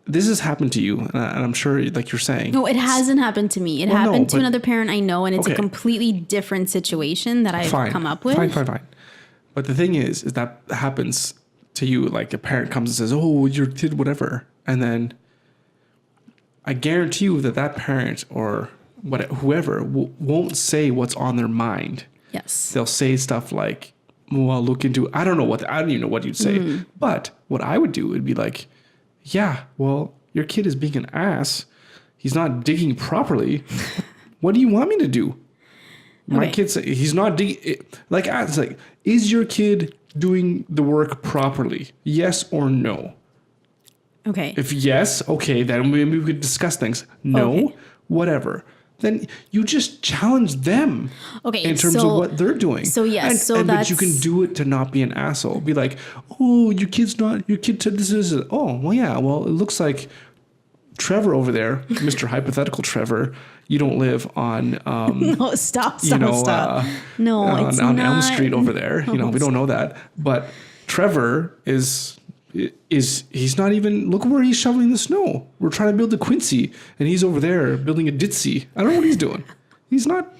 this has happened to you, and I'm sure, like you're saying. No, it hasn't happened to me. It happened to another parent I know, and it's a completely different situation that I've come up with. Fine. But the thing is that happens to you. Like a parent comes and says, "Oh, your kid, whatever," and then I guarantee you that parent or whoever won't say what's on their mind. Yes, they'll say stuff like, "Well, I'll look into." I don't even know what you'd say, but what I would do would be like, yeah, well, your kid is being an ass. He's not digging properly. What do you want me to do? My kid said he's not digging. Like, it's like, is your kid doing the work properly? Yes or no? Okay. If yes, okay, then maybe we could discuss things. No, whatever. Then you just challenge them in terms of what they're doing. So yes, but you can do it to not be an asshole. Be like, oh, your kid said this. Oh, well, yeah. Well, it looks like Trevor over there, Mr. Hypothetical Trevor. You don't live on no, stop. No, it's on not. Elm Street over there. We don't know that, but Trevor is he's not even, look where he's shoveling the snow. We're trying to build a quincy and he's over there building a ditzy. I don't know what he's doing. He's not.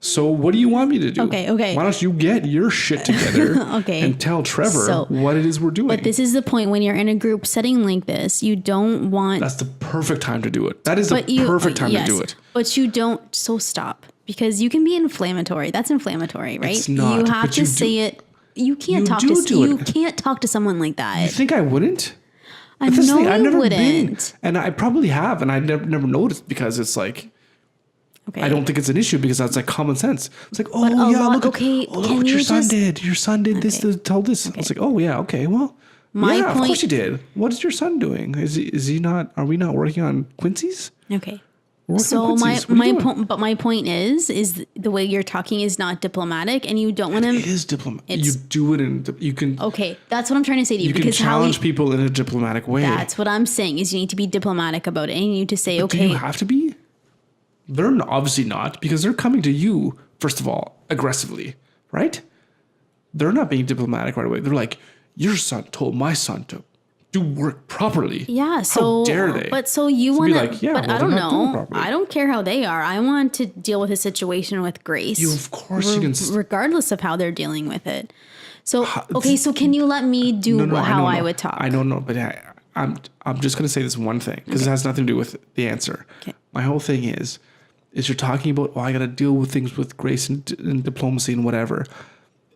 So what do you want me to do? Okay. Why don't you get your shit together and tell Trevor what it is we're doing? But this is the point when you're in a group setting like this, you don't want. That's the perfect time to do it. That is the perfect time to do it. But you don't. So stop, because you can be inflammatory. That's inflammatory, right? It's not. You have to say it. You can't can't talk to someone like that. You think I wouldn't? I know you wouldn't. And I probably have, and I never noticed because it's like, I don't think it's an issue because that's like common sense. It's like, look what your son did. Your son did this to tell this. I was like, oh yeah, okay, well, of course he did. What is your son doing? Is he not? Are we not working on quincies? Okay. So my point is the way you're talking is not diplomatic, and you don't want to. It is diplomatic. You do it you can. Okay, that's what I'm trying to say to you. You can challenge people in a diplomatic way. That's what I'm saying is you need to be diplomatic about it, and you need to say, Do you have to be? They're obviously not, because they're coming to you, first of all, aggressively, right? They're not being diplomatic right away. They're like, your son told my son to do work properly. Yeah. So how dare they? But so you want to, like, yeah, but well, I don't they're not doing it know. properly. I don't care how they are. I want to deal with a situation with grace. Of course you can. Regardless of how they're dealing with it. So, okay. So can you let me do how I would talk? I don't know, but I'm just going to say this one thing, because it has nothing to do with the answer. Okay. My whole thing is you're talking about, I got to deal with things with grace and diplomacy and whatever.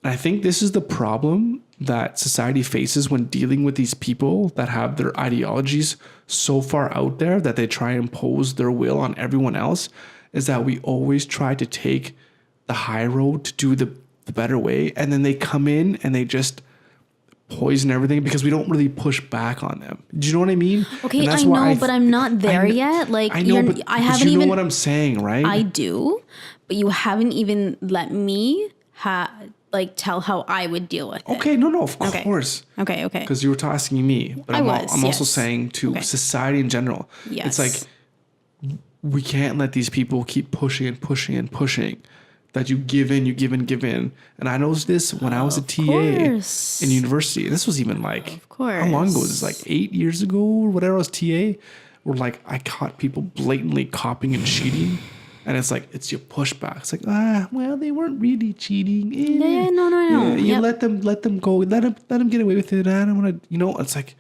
And I think this is the problem that society faces when dealing with these people that have their ideologies so far out there that they try and impose their will on everyone else, is that we always try to take the high road to do the better way. And then they come in and they just poison everything because we don't really push back on them. Do you know what I mean? Okay, I know, but I'm not there yet. Like, I know, but I haven't you know even. what I'm saying, right? I do, but you haven't even let me tell how I would deal with it. Okay, no, of course. Okay. Because you were asking me, but I'm also saying to society in general. Yes. It's like, we can't let these people keep pushing and pushing and pushing. That you give in. And I noticed this when I was a TA in university. This was even like, how long ago was this? Like 8 years ago or whatever. I was TA. Where like I caught people blatantly copying and cheating. And it's like, it's your pushback. It's like, well, they weren't really cheating. Yeah, no. You let them go. Let them get away with it. I don't want to, it's like,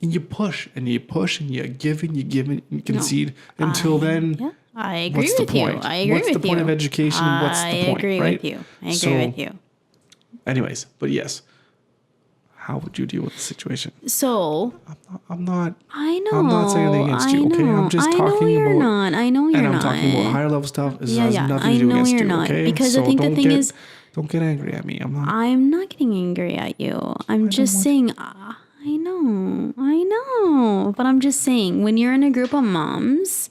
and you push and you give and you concede until then. Yeah. I agree with you. What's the point of education? What's the point? I agree with you. Anyways, but yes. How would you deal with the situation? So I'm not. I know. I'm not saying anything against you. Okay, I'm just talking about. I know you're not. And I'm talking about higher level stuff. This has nothing to do against you. Okay, because so I think the thing is, don't get angry at me. I'm not getting angry at you. I'm just saying. I know, but I'm just saying when you're in a group of moms.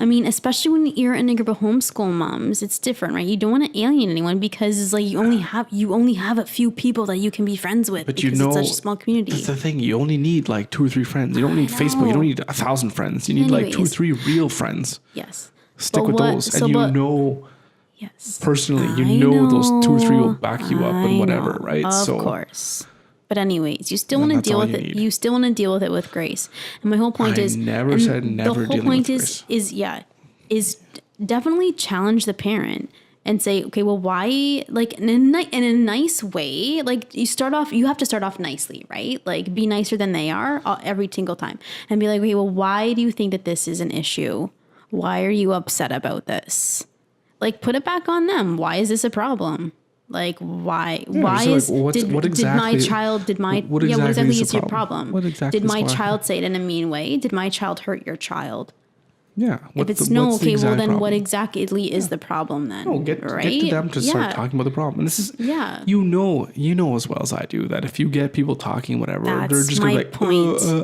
I mean, especially when you're in a group of homeschool moms, it's different, right? You don't want to alienate anyone because it's like you only have a few people that you can be friends with. But it's such a small community. That's the thing. You only need like 2 or 3 friends. You don't need Facebook. You don't need 1,000 friends. You need like 2 or 3 real friends. Yes. Stick with those, and yes, personally, those 2 or 3 will back you up and whatever, right? Of course. But anyways, you still want to deal with it. You still want to deal with it with grace. And my whole point is, never said never. The whole point is definitely challenge the parent and say, okay, well, why? Like in a nice way. Like you have to start off nicely, right? Like be nicer than they are every single time, and be like, okay, well, why do you think that this is an issue? Why are you upset about this? Like put it back on them. Why is this a problem? Like why? Yeah, why so is like, did my child? What exactly is your problem? Did my child say it in a mean way? Did my child hurt your child? Yeah. If it's no, okay, well then problem? What exactly is the problem then? No, get to them to start talking about the problem. And this is you know as well as I do that if you get people talking whatever, they're just gonna be like,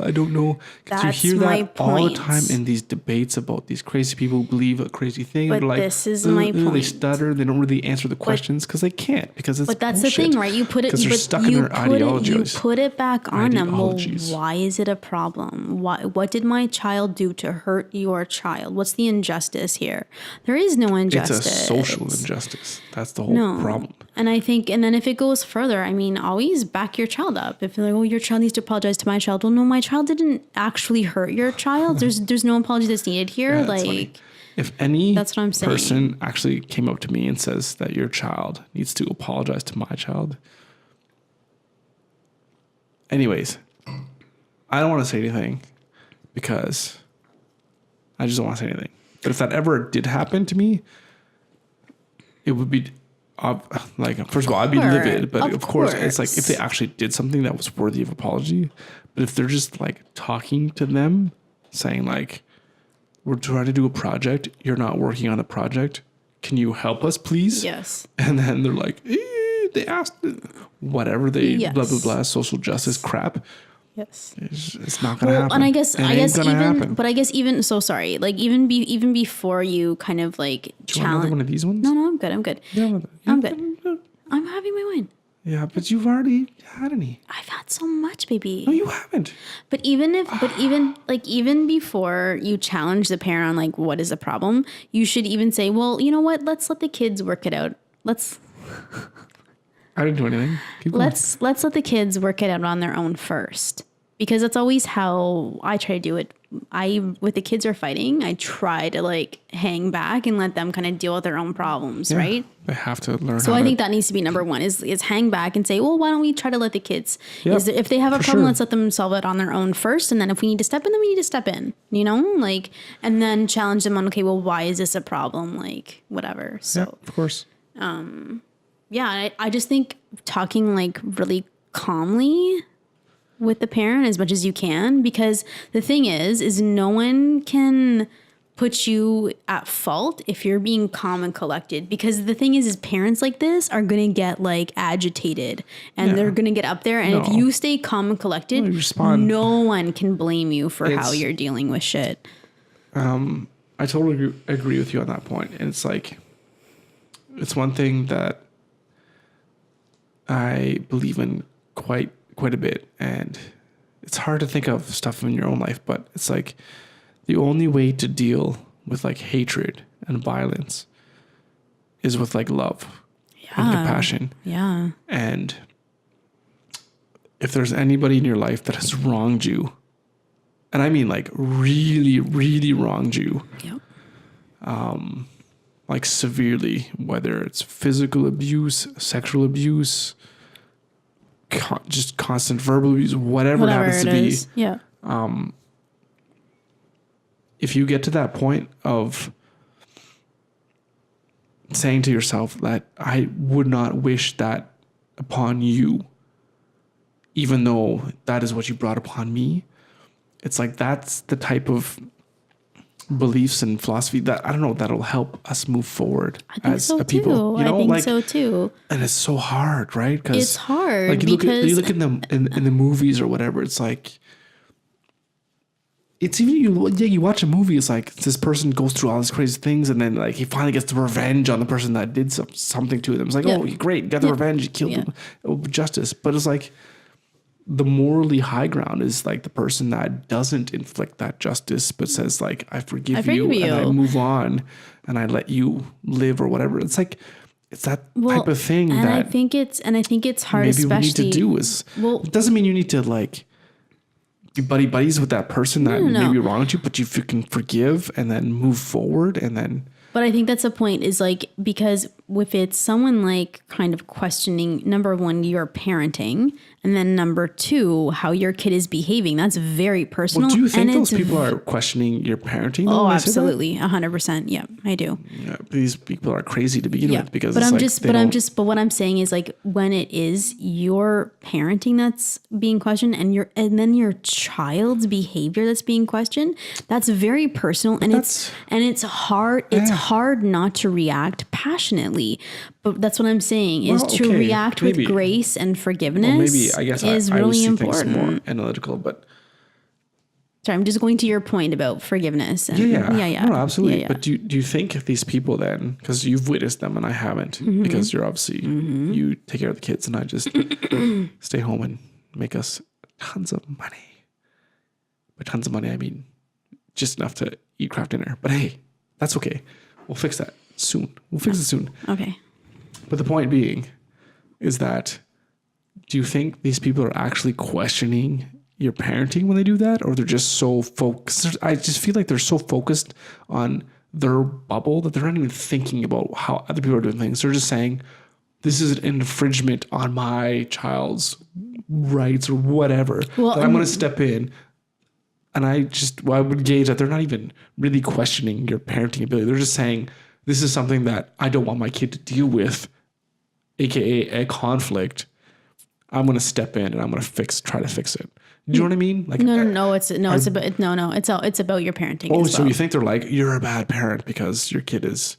I don't know. Because you hear that all the time in these debates about these crazy people who believe a crazy thing. But like, this is my point. They stutter. They don't really answer the questions because they can't. Because it's But that's bullshit. the thing, right? You put it. Because they're stuck in their ideologies. You put it back on them. Well, why is it a problem? What did my child do to hurt your child? What's the injustice here? There is no injustice. It's a social injustice. That's the whole problem. And I think, and then if it goes further, I mean, always back your child up. If you're like, oh, your child needs to apologize to my child. Well, no, my child didn't actually hurt your child. There's no apology that's needed here. Yeah, like, if any that's what I'm saying. Person actually came up to me and says that your child needs to apologize to my child. Anyways, I don't want to say anything because I just don't want to say anything. But if that ever did happen to me, it would be like, first of all, I'd be livid. But of course, it's like if they actually did something that was worthy of apology. But if they're just like talking to them, saying like, we're trying to do a project, you're not working on the project, can you help us, please? Yes. And then they're like, they asked whatever blah, blah, blah, social justice crap. Yes. It's not going to happen. And I guess even so sorry, like even before you kind of like challenge. Do you want another one of these ones? No, I'm good. Yeah, I'm good. I'm having my wine. Yeah, but you've already had any. I've had so much, baby. No, you haven't. But even before you challenge the parent on like what is the problem, you should even say, well, you know what? Let's let the kids work it out. I didn't do anything. Keep going. Let's let the kids work it out on their own first, because that's always how I try to do it. With the kids are fighting, I try to like hang back and let them kind of deal with their own problems, Yeah, right? They have to learn. So I think that needs to be number one is hang back and say, well, why don't we try to let the kids, Yep, if they have a for problem, sure. let's let them solve it on their own first. And then if we need to step in, then we need to step in, like, and then challenge them on, okay, well, why is this a problem? Like whatever. So Yeah, of course. yeah, I just think talking like really calmly with the parent as much as you can, because the thing is no one can put you at fault if you're being calm and collected, because the thing is parents like this are going to get like agitated and they're going to get up there. And if you stay calm and collected, you respond. no one can blame you for how you're dealing with shit. I totally agree with you on that point. And it's like, it's one thing that I believe in quite a bit, and it's hard to think of stuff in your own life, but it's like the only way to deal with like hatred and violence is with like love and compassion. Yeah. And if there's anybody in your life that has wronged you, and I mean like really, really wronged you, Yep. like severely, whether it's physical abuse, sexual abuse, just constant verbal abuse, whatever it happens to be. Yeah. If you get to that point of saying to yourself that I would not wish that upon you, even though that is what you brought upon me, it's like that's the type of beliefs and philosophy that I don't know that'll help us move forward as a people. I think so too. And it's so hard, right? Because it's hard like you because look in the movies or whatever. It's like it's even you watch a movie. It's like this person goes through all these crazy things, and then like he finally gets the revenge on the person that did something to them. It's like, oh, great, you got the revenge, you killed them, justice. But it's like the morally high ground is like the person that doesn't inflict that justice, but says like, I forgive you and I move on and I let you live or whatever. It's like, it's that type of thing and that I think it's hard, maybe especially we need to do is, it doesn't mean you need to like be buddies with that person that maybe wronged you, but you can forgive and then move forward and then. But I think that's the point is like, because if it's someone like kind of questioning, number one, your parenting, and then number two, how your kid is behaving, that's very personal. Well, do you think those people are questioning your parenting? Oh, absolutely. 100%. Yeah, I do. Yeah, these people are crazy to begin with because but what I'm saying is like when it is your parenting that's being questioned and then your child's behavior that's being questioned, that's very personal and it's hard. It's hard not to react passionately. But that's what I'm saying is to react with grace and forgiveness. Well, maybe I guess is I really see important. things more analytical, but sorry, I'm just going to your point about forgiveness. And yeah. No, absolutely. Yeah. But do you think these people then, because you've witnessed them and I haven't, because you're obviously you take care of the kids and I just stay home and make us tons of money. By tons of money, I mean just enough to eat craft dinner. But hey, that's okay. We'll fix that soon. We'll fix it soon. Okay. But the point being is that do you think these people are actually questioning your parenting when they do that? Or they're just so focused? I just feel like they're so focused on their bubble that they're not even thinking about how other people are doing things. They're just saying, this is an infringement on my child's rights or whatever. Well, that I'm going to step in. And I would gauge that they're not even really questioning your parenting ability. They're just saying, this is something that I don't want my kid to deal with, AKA a conflict. I'm going to step in and I'm going to try to fix it. Do you know what I mean? Like, it's about your parenting. Oh, as so well. you think they're like, you're a bad parent because your kid is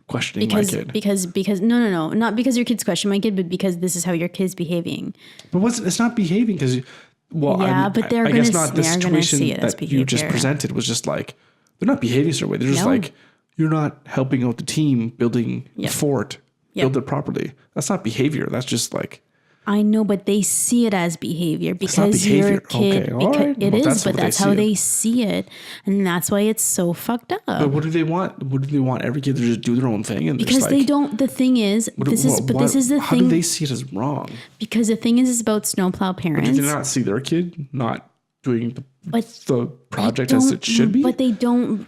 questioning my kid. Because no, not because your kid's questioning my kid, but because this is how your kid's behaving. But it's not behaving because, but they're going to see it as behavior. You just presented was just like, they're not behaving certain way. They're just like, you're not helping out the team building a fort, build it properly. That's not behavior. That's just like, I know, but they see it as behavior because you're a kid. Okay, all right. It Well, is, but that's how they see see it. And that's why it's so fucked up. But what do they want? What do they want every kid to just do their own thing? And Because they don't, the thing is, this is the how thing. do they see it as wrong? Because the thing is about snowplow parents. Do they not see their kid not doing the project They as don't- it should be? But they don't.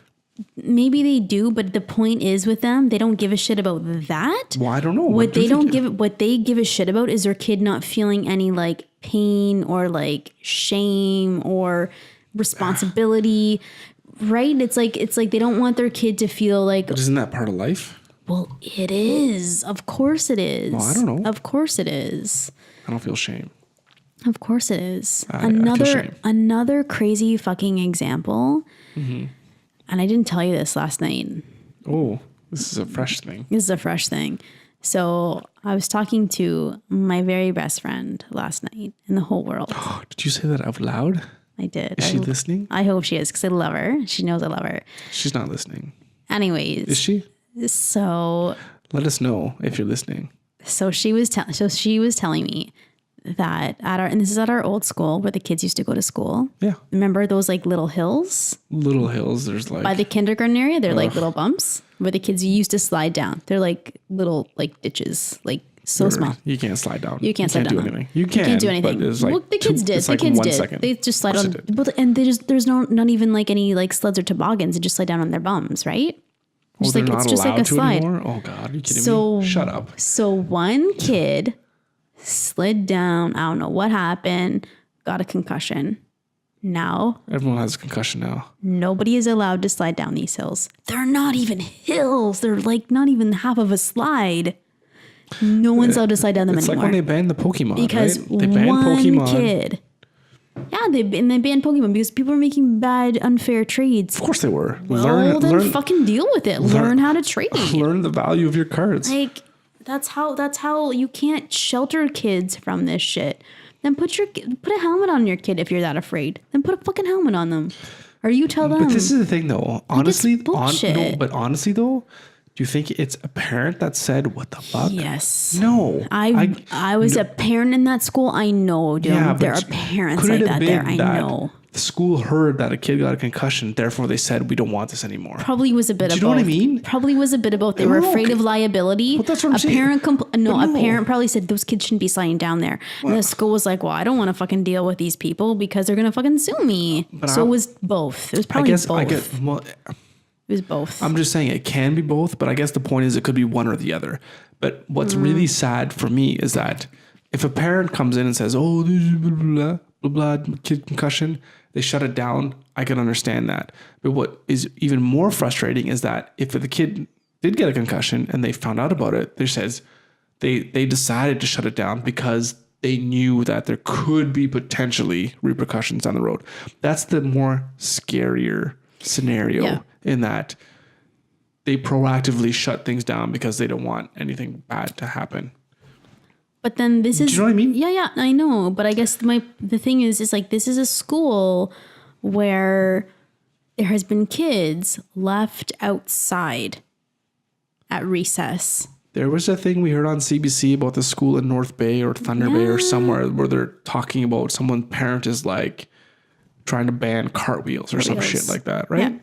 Maybe they do, but the point is with them, they don't give a shit about that. Well, I don't know. What they give a shit about is their kid not feeling any like pain or like shame or responsibility. Right? It's like they don't want their kid to feel like, But isn't that part of life? well, it is. Of course it is. Well, I don't know. Of course it is. I don't feel shame. Of course it is. I feel shame. Another crazy fucking example. Mm-hmm. And I didn't tell you this last night. Oh, this is a fresh thing. This is a fresh thing. So I was talking to my very best friend last night in the whole world. Did you say that out loud? I did. Is she listening? I hope she is because I love her. She knows I love her. She's not listening. Anyways. Is she? So Let us know if you're listening. So she was telling me that and this is at our old school where the kids used to go to school. Yeah. Remember those like little hills? Little hills. There's like By the kindergarten area, they're like little bumps where the kids used to slide down. They're like little like ditches, like so small. You can't slide down. You can't slide do down. anything. You can't do anything. But it's like well, the kids did. It's The like kids 1 did. second. They just slide Of on. course it did. And there's not even like any like sleds or toboggans. They just slide down on their bums, right? Oh, Just they're like not it's just like allowed a to slide. anymore? Oh God, are you kidding So me? Shut up. So one kid slid down. I don't know what happened. Got a concussion. Now Everyone has a concussion now. nobody is allowed to slide down these hills. They're not even hills. They're like not even half of a slide. No one's allowed to slide down them It's anymore. like when they banned the Pokemon, because right? They banned one Pokemon. kid. Yeah, they banned Pokemon because people were making bad, unfair trades. Of course they were. Well, then fucking deal with it. Learn how to trade. Learn the value of your cards. Like that's how you can't shelter kids from this shit. Then put a helmet on your kid if you're that afraid. Then put a fucking helmet on them, or you tell them. But this is the thing, though. Honestly, bullshit. but honestly, though, do you think it's a parent that said, "What the fuck"? Yes. No. I was a parent in that school. I know, dude. Yeah, There but are parents could like it have that there. been I that know. the school heard that a kid got a concussion, therefore they said, "We don't want this anymore." Probably was a bit Do of you know both. what I mean? Probably was a bit of both. They were No, afraid okay. of liability. Well, that's what I'm saying. No, But a parent probably said those kids shouldn't be sliding down there. And the school was like, well, I don't want to fucking deal with these people because they're gonna fucking sue me. So it was both. It was probably both. It was both. I'm just saying it can be both, but I guess the point is it could be one or the other. But what's really sad for me is that if a parent comes in and says, "Oh, this is blah blah blah, blah, kid concussion," they shut it down. I can understand that. But what is even more frustrating is that if the kid did get a concussion and they found out about it, they decided to shut it down because they knew that there could be potentially repercussions down the road. That's the more scarier scenario. Yeah. In that they proactively shut things down because they don't want anything bad to happen. But then this is. Do you know what I mean? Yeah, I know. But I guess the thing is like this is a school where there has been kids left outside at recess. There was a thing we heard on CBC about the school in North Bay or Thunder Bay or somewhere where they're talking about someone's parent is like trying to ban cartwheels or some shit like that, right? Yeah.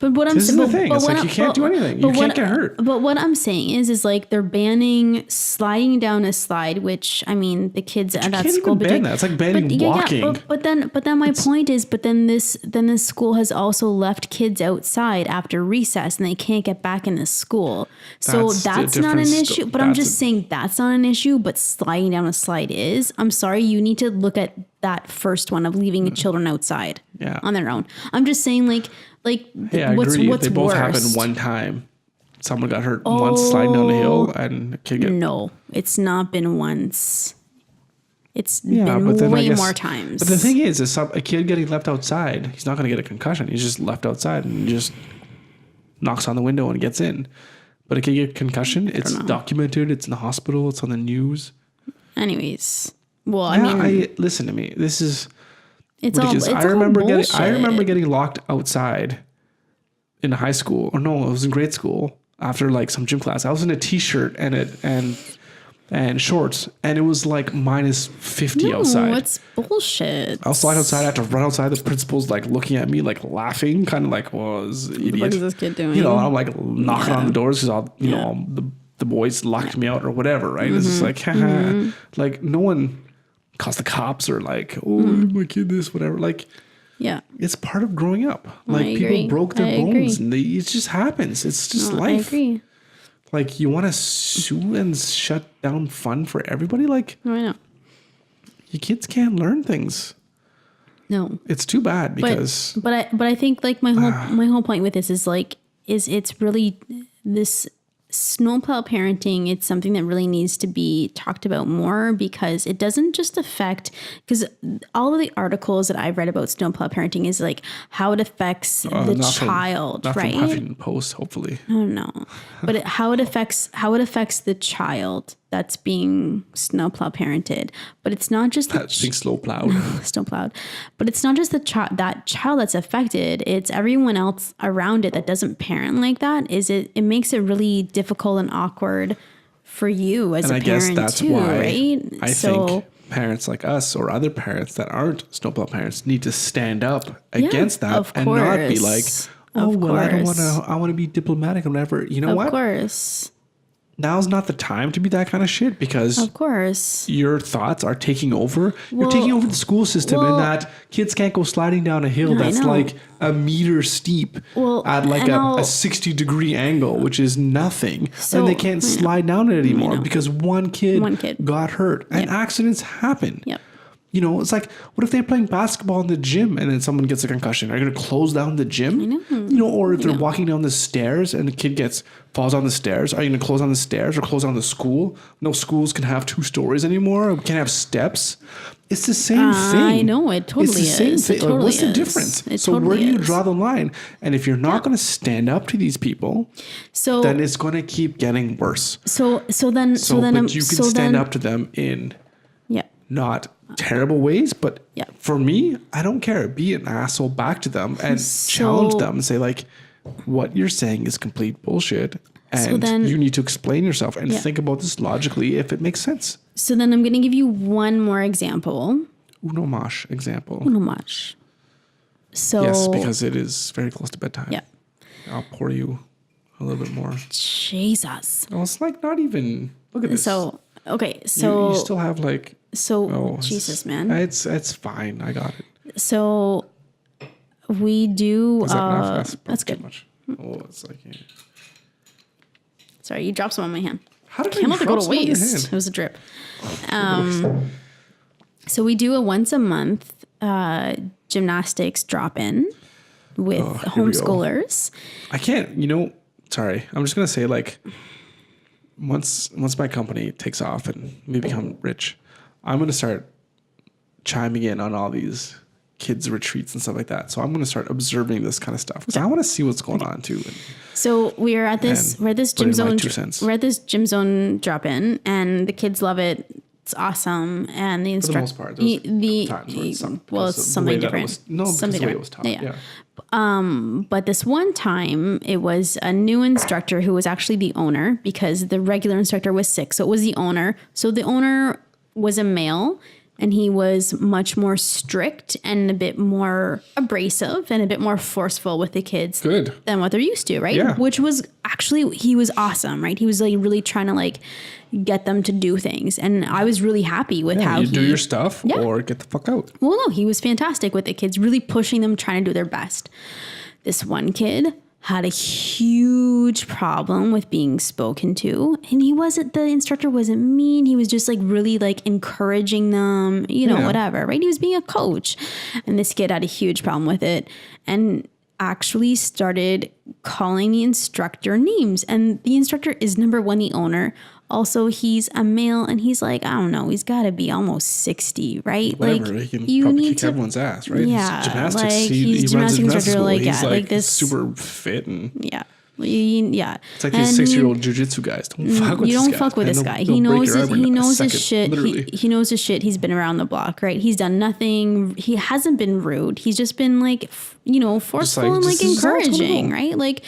But what I'm This is saying, the thing. It's like you can't do anything. You can't get hurt. But what I'm saying is like they're banning sliding down a slide, which I mean the kids at that can't school. even ban that. It's like banning walking. But then my point is, this school has also left kids outside after recess, and they can't get back in the school. So that's not an issue. But I'm just saying that's not an issue. But sliding down a slide is. I'm sorry, you need to look at that first one of leaving children outside on their own. I'm just saying like. Yeah, I agree. They both happened one time. Someone got hurt once sliding down the hill, and a kid No, it's not been once. It's been way more times. But the thing is a kid getting left outside, he's not going to get a concussion. He's just left outside and just knocks on the window and gets in. But a kid get a concussion, it's documented. It's in the hospital. It's on the news. Anyways, well, I mean, listen to me. This is. It's ridiculous. all bullshit. I remember getting locked outside in high school, or no, it was in grade school after like some gym class. I was in a t-shirt and and shorts, and it was like minus 50 outside. It's bullshit. I'll slide outside. I have to run outside. The principal's like looking at me, like laughing, kind of like, "Well, this idiot." What is this kid doing? You know, I'm like knocking on the doors because all you know the boys locked me out or whatever, right? It's just like, like no one calls the cops or like, "Oh, my kid, this, whatever." Like, it's part of growing up. Like people broke their bones, and it just happens. It's just life. I agree. Like, you want to sue and shut down fun for everybody? Like, I know. Your kids can't learn things. No, it's too bad because. But I think like my whole point with this is like it's really this snowplow parenting. It's something that really needs to be talked about more because it doesn't just affect, because all of the articles that I've read about snowplow parenting is like how it affects the child, not right? From Huffington Post, hopefully. I don't know, but how it affects the child that's being snowplow parented. But it's not just being snowplowed. Snowplowed. But it's not just that child that's affected. It's everyone else around it that doesn't parent like that. It makes it really difficult and awkward for you as a parent too, right? I think parents like us or other parents that aren't snowplow parents need to stand up against that and not be like, "Oh, well, I don't want to. I want to be diplomatic and whatever." You know what? Of course. Now's not the time to be that kind of shit because of course your thoughts are taking over. You're taking over the school system in that kids can't go sliding down a hill that's like a meter steep at like a 60-degree angle, which is nothing. And they can't slide down it anymore because one kid got hurt. And accidents happen. Yep. You know, it's like, what if they're playing basketball in the gym and then someone gets a concussion? Are you going to close down the gym? I know. You know, or if they're walking down the stairs and the kid falls on the stairs, are you going to close on the stairs or close on the school? No schools can have 2 stories anymore. We can't have steps. It's the same thing. I know, it totally is. It's the same thing. Totally what's the difference? So where do you draw the line? And if you're not going to stand up to these people, then it's going to keep getting worse. But you can stand up to them in not terrible ways, but for me, I don't care. Be an asshole back to them and challenge them and say like, what you're saying is complete bullshit. And you need to explain yourself and think about this logically if it makes sense. So then I'm going to give you one more example. Uno mas example. Uno mas. So yes, because it is very close to bedtime. Yeah. I'll pour you a little bit more. Jesus. Well, it's like not even. Look at this. So okay, so you still have like. So Jesus, man. It's fine. I got it. So we do. That's good. Much. Oh, it's like. Yeah. Sorry, you dropped some on my hand. How did Can't let it go to waste? It was a drip. So we do a once a month gymnastics drop-in with homeschoolers. I can't. Sorry. I'm just gonna say like. Once my company takes off and we become rich, I'm going to start chiming in on all these kids' retreats and stuff like that. So I'm going to start observing this kind of stuff because I want to see what's going on too. So we're at this gym zone. We're at this gym zone drop-in, and the kids love it. It's awesome, and the instructor. For the most part, it's something different. Something different. It was taught. Yeah. But this one time, it was a new instructor who was actually the owner because the regular instructor was sick. So it was the owner. So the owner was a male, and he was much more strict and a bit more abrasive and a bit more forceful with the kids than what they're used to, right? Yeah. Which was actually, he was awesome, right? He was like really trying to like get them to do things. And I was really happy with how you do your stuff or get the fuck out. Well, no, he was fantastic with the kids, really pushing them, trying to do their best. This one kid had a huge problem with being spoken to. And the instructor wasn't mean. He was just like really like encouraging them, whatever, right? He was being a coach. And this kid had a huge problem with it and actually started calling the instructor names. And the instructor is number one, the owner. Also, he's a male and he's like, I don't know, he's got to be almost 60, right? Whatever, like, he can probably kick everyone's ass, right? Yeah. He's gymnastics. Like, he runs gymnastics his instructor, school. like, he's like like this super fit and Yeah. It's like these 6-year-old jujitsu guys. Don't fuck with you this don't guy. fuck with And this they'll- guy. they'll He break knows your his, arm in he a knows his second, shit. literally. He knows his shit. He's been around the block, right? He's done nothing. He hasn't been rude. He's just been like, forceful and like this is how it's gonna encouraging, go. right? Like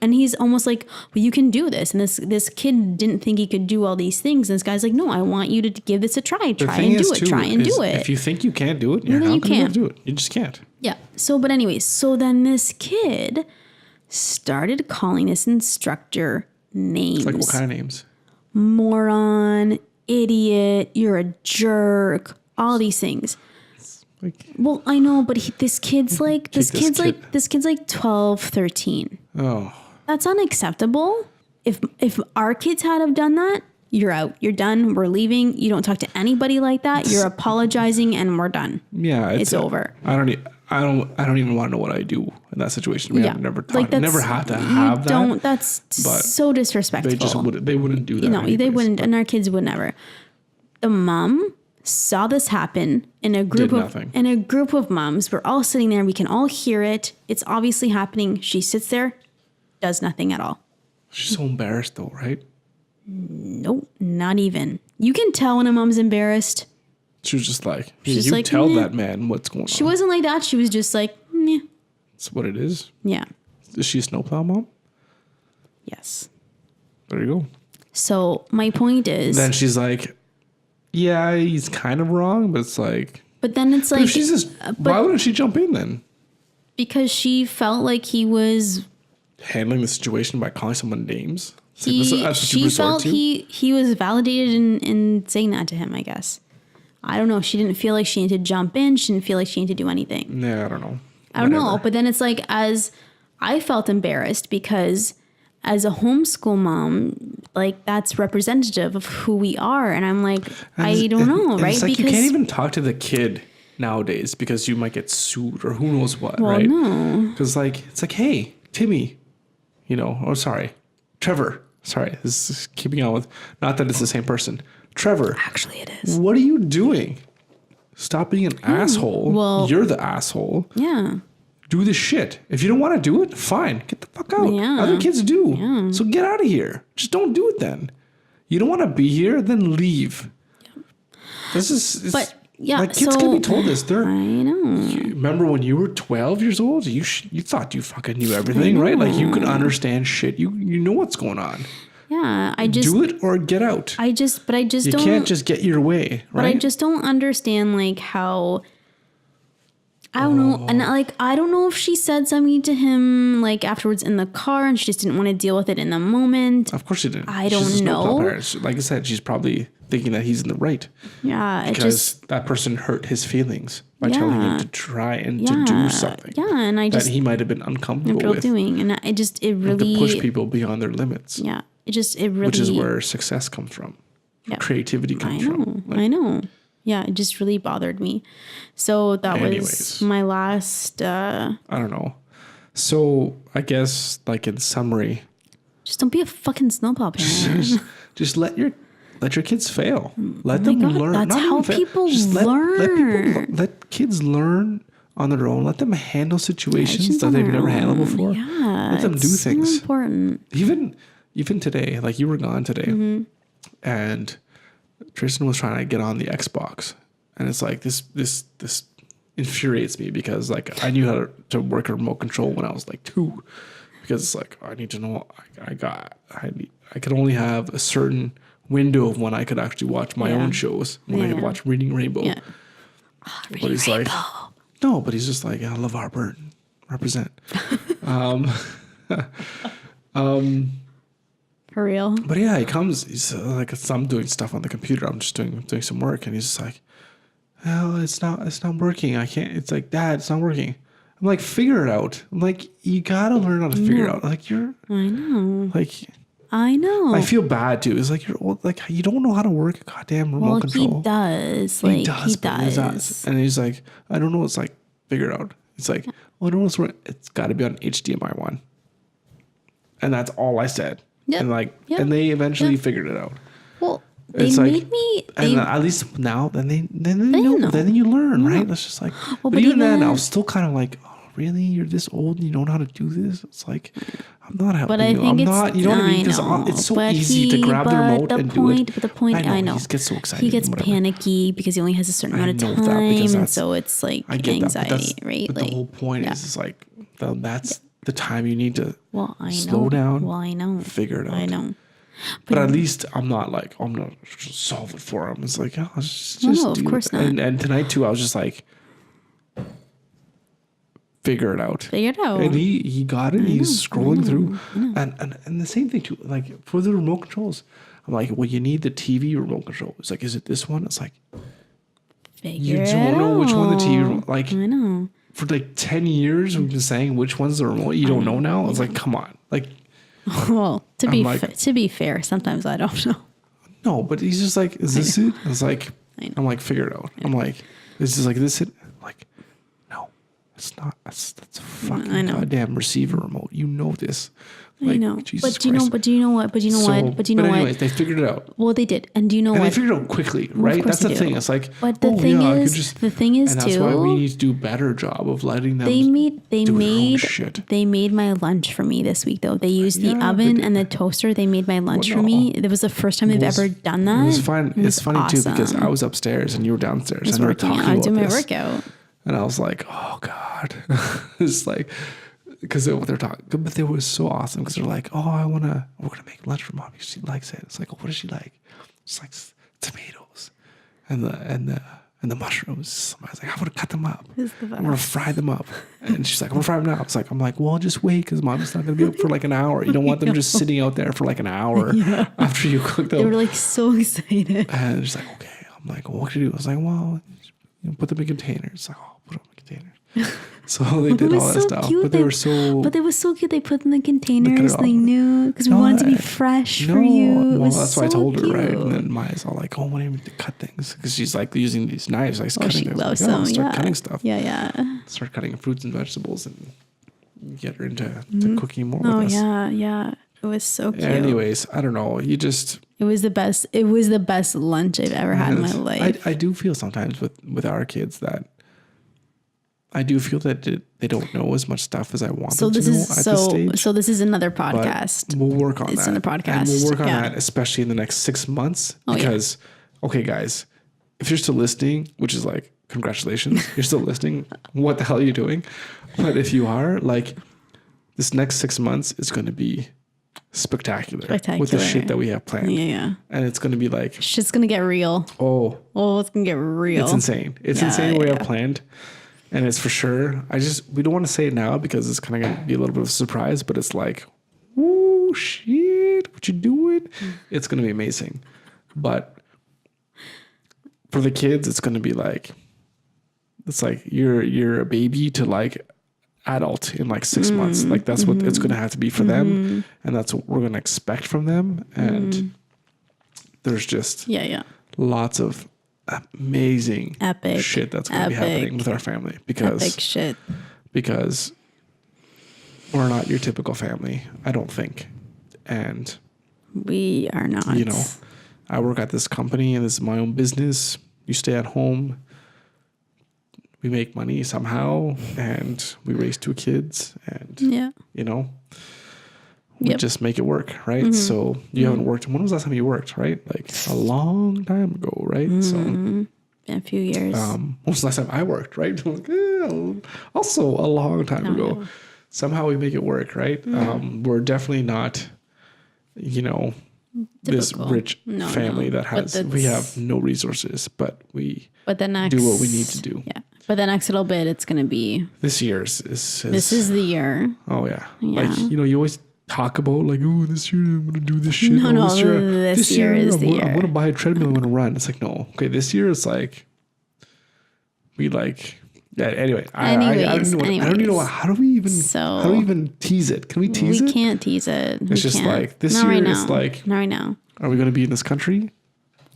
and he's almost like, well, you can do this. And this kid didn't think he could do all these things. And this guy's like, no, I want you to give this a try. The Try thing and do is, it. too, Try and is do it. If you think you can't do it, you're then not you going to can't. do it. You just can't. Yeah. So, but anyways, so then this kid started calling this instructor names. Like what kind of names? Moron, idiot, you're a jerk, all these things. Like, Well, I know, but this kid's like, this Kick this kid's kid. like, this kid's like 12, 13. oh, That's unacceptable. If our kids had have done that, you're out. You're done. We're leaving. You don't talk to anybody like that. You're apologizing and we're done. yeah, It's over. I don't even want to know what I do in that situation. We have never that's- never had to you have that. Don't. That's but so disrespectful. They wouldn't do that. No, they anyways. wouldn't, and our kids would never. The mom saw this happen in a group Did of nothing. moms. We're all sitting there. We can all hear it. It's obviously happening. She sits there, does nothing at all. She's so embarrassed though, right? Nope, not even. You can tell when a mom's embarrassed. She was just like, She's just you like, tell "Meh." that man what's going on. She wasn't like that. She was just like, meh. That's what it is. Yeah. Is she a snowplow mom? Yes. There you go. So my point is, Then she's like, yeah, he's kind of wrong, but it's like, but then it's but like, if she's just, why wouldn't she jump in then? because she felt like he was Handling the situation by calling someone names. It's like, that's what you she resort felt to? he was validated in saying that to him, I guess. I don't know. She didn't feel like she needed to jump in. She didn't feel like she needed to do anything. Yeah, I don't know. I don't know. Whatever. But then it's like, as I felt embarrassed because as a homeschool mom, like that's representative of who we are. And I'm like, I don't know, And right? It's like you can't even talk to the kid nowadays because you might get sued or who knows what, right? no. Because like it's like, hey, Timmy, Trevor. Sorry, this is keeping on with. Not that it's the same person. Trevor, Actually, it is. what are you doing? Stop being an asshole. well- You're the asshole. Yeah. Do the shit. If you don't want to do it, fine. Get the fuck out. Yeah. Other kids do. So get out of here. Just don't do it then. You don't want to be here, then leave. This is. But, yeah, like kids so- can be told this. They're. I know. Remember when you were 12 years old? You thought you fucking knew everything, right? Like you could understand shit. You know what's going on. Yeah. I just, Do it or get out. I just You don't. can't just get your way, right? But I just don't understand like how I don't know, and like I don't know if she said something to him like afterwards in the car and she just didn't want to deal with it in the moment. Of course she didn't. I She's don't a snowplow know. parent. Like I said, she's probably thinking that he's in the right Yeah, it because just that person hurt his feelings by telling him to try and to yeah, do something and I that just he might have been uncomfortable with. doing, and it just it And really to push people beyond their limits, yeah, it really which is where success comes from. Yeah. Creativity I comes know, from. Like, I know. Yeah, it just really bothered me. So that was Anyways. my last. I don't know. So I guess, like in summary, Just don't be a fucking snowplow parent. just let your kids fail. Let them God, learn. that's Not how even fail. people Just learn. let kids learn on their own. Let them handle situations Just that on they've their never handled own. before. Yeah, Let them do it's so things. important. Even today, like you were gone today, Mm-hmm. and Tristan was trying to get on the Xbox, and it's like this infuriates me because like I knew how to work a remote control when I was like 2, because it's like I need to know I could only have a certain window of when I could actually watch my own shows when I could watch Reading Rainbow. Yeah. But he's like, no, but he's just like, I love Harper, represent. For real. But yeah, he comes. He's like, I'm doing stuff on the computer. I'm just doing some work, and he's just like, "Oh, it's not working. I can't." It's like, Dad, it's not working. I'm like, figure it out. I'm like, you gotta learn how to figure it out. Like I know. like, I know. I feel bad too. It's like you're old, like you don't know how to work a goddamn remote well, control. he does. Like, he but he's not. does. And he's like, I don't know. It's like, figure it out. It's like, well, I don't know what's wrong. It's got to be on HDMI 1. And that's all I said. Yep. And like, Yep. and they eventually Yep. figured it out. Well, they It's like- made me. And They, at least now, then they know. know. Then you learn, right? That's just like, but but even then, I even- was still kind of like, oh, really? You're this old and you don't know how to do this? It's like, I'm not helping But I you. think I'm it's, not, you know what I mean? Because know, it's so but easy to grab the remote and do it. But the point, I know. He gets so excited. He gets and whatever. panicky because he only has a certain amount of know that because time. And that's- so it's like I get anxiety, that, right? But Like, the whole point is like, that's the time you need to well, I know. slow down. Well, I know. Figure it out. I know. But at least I'm not like, I'm going to solve it for him. It's like, oh, just No, do of course it. not. And tonight too, I was just like, figure it out. Figure it out. And he got it. He's scrolling through. And the same thing too, like for the remote controls, I'm like, well, you need the TV remote control. It's like, is it this one? It's like, you Figure don't it know which one the TV out. remote, like, I know. for like 10 years, we've been saying which one's the remote. You don't know now. It's like, come on. Like, Well, to be like- to be fair, sometimes I don't know. no, but he's just like, is this it? It's like, know. I'm like, figure it out. I'm like, is this like this it? I'm like, no, it's not. That's a fucking I know. goddamn receiver remote. You know this. Like, I know. Jesus But do you know? Christ. But do you know what? But you know what? But you know anyways, what? they figured it out. Well, they did. And do you know And they what? figured it out quickly, right? course That's the they do. thing. It's like, But the oh, thing yeah, I could is, just, the thing is and that's why we too. need to do a better job of letting them. They do their own shit. made my lunch for me this week though. They used the Yeah, oven they and the toaster. They made my lunch Well, for no. me. It was the first time they've was- ever done that. It was fine. It was It's funny too because awesome. I was upstairs and you were downstairs I was and we were working talking out. I was about doing my this. workout. And I was like, oh God. It's like, because they're talking, but they were so awesome because they're like, oh, we're going to make lunch for mom because she likes it. It's like, oh, what does she like? It's like tomatoes and the mushrooms. I was like, I'm going to cut them up. It's the I'm going to fry them up. And she's like, I'm going to fry them now. I'm like, well, just wait because mom's not going to be up for like an hour. You don't want them just sitting out there for like an hour after you cook them. They were like so excited. And she's like, okay. I'm like, well, what can I do? I was like, well, put them in containers. It's like, oh, put them in containers. So they did It was all that so stuff. cute. But they were so. But they were so cute. They put in the containers. all. They knew because we No, wanted to be I- fresh no, for you. It well, was that's so why I told her, cute. right? And then Maya's all like, oh, when do you to cut things? Because she's like using these knives, like Oh, cutting she things. loves I'm like, them. start Yeah. cutting stuff. Yeah. Start cutting fruits and vegetables and get her into to cooking more Oh with us. yeah. It was so cute. Anyways, I don't know. You just. It was the best. It was the best lunch I've ever had in my life. I do feel sometimes with our kids that I do feel that they don't know as much stuff as I want So them this to know is at this stage. so this is another But podcast. we'll work on It's that. in the podcast, And we'll work on yeah. that, especially in the next 6 months. Oh, yeah. Because, okay, guys, if you're still listening, which is like, congratulations, you're still listening. What the hell are you doing? But if you are, like, this next 6 months is going to be spectacular with the shit that we have planned. Yeah. And it's going to be like, Shit's gonna get real. oh, It's gonna get real. it's insane. It's Yeah, insane what we yeah. have planned. And it's for sure. We don't want to say it now because it's kind of going to be a little bit of a surprise, but it's like, oh shit, what you doing? It's going to be amazing. But for the kids, it's going to be like, it's like you're a baby to like adult in like 6 months. Like that's what it's going to have to be for them. And that's what we're going to expect from them. And there's just Yeah. lots of amazing Epic. shit that's going to be happening with our family Epic shit. because we're not your typical family, I don't think. And We are not. you know, I work at this company and this is my own business. You stay at home. We make money somehow and we raise 2 kids and Yeah. you know, we Yep. just make it work, right? So you haven't worked. When was the last time you worked, right? Like a long time ago, right? So Been a few years. when was the last time I worked, right? Like, also a long time ago. Somehow we make it work, right? We're definitely not, you know, this Typical. rich No, family no. that But has, we that's- have no resources, but we but the next do what we need to do. Yeah. But the next little bit, it's gonna be. This year is This is the year. oh yeah. Yeah. Like, you know, you always talk about like, oh, this year I'm gonna do this shit. No, Oh, no, this this year is the I'm year. gonna buy a treadmill. I'm gonna run. It's like no. Okay, this year it's like we like. Yeah. Anyway, I don't even know. How do we even tease it? Can we tease it? We can't tease it. It's just like this Not year. right It's now. like, Not right now. are we gonna be in this country?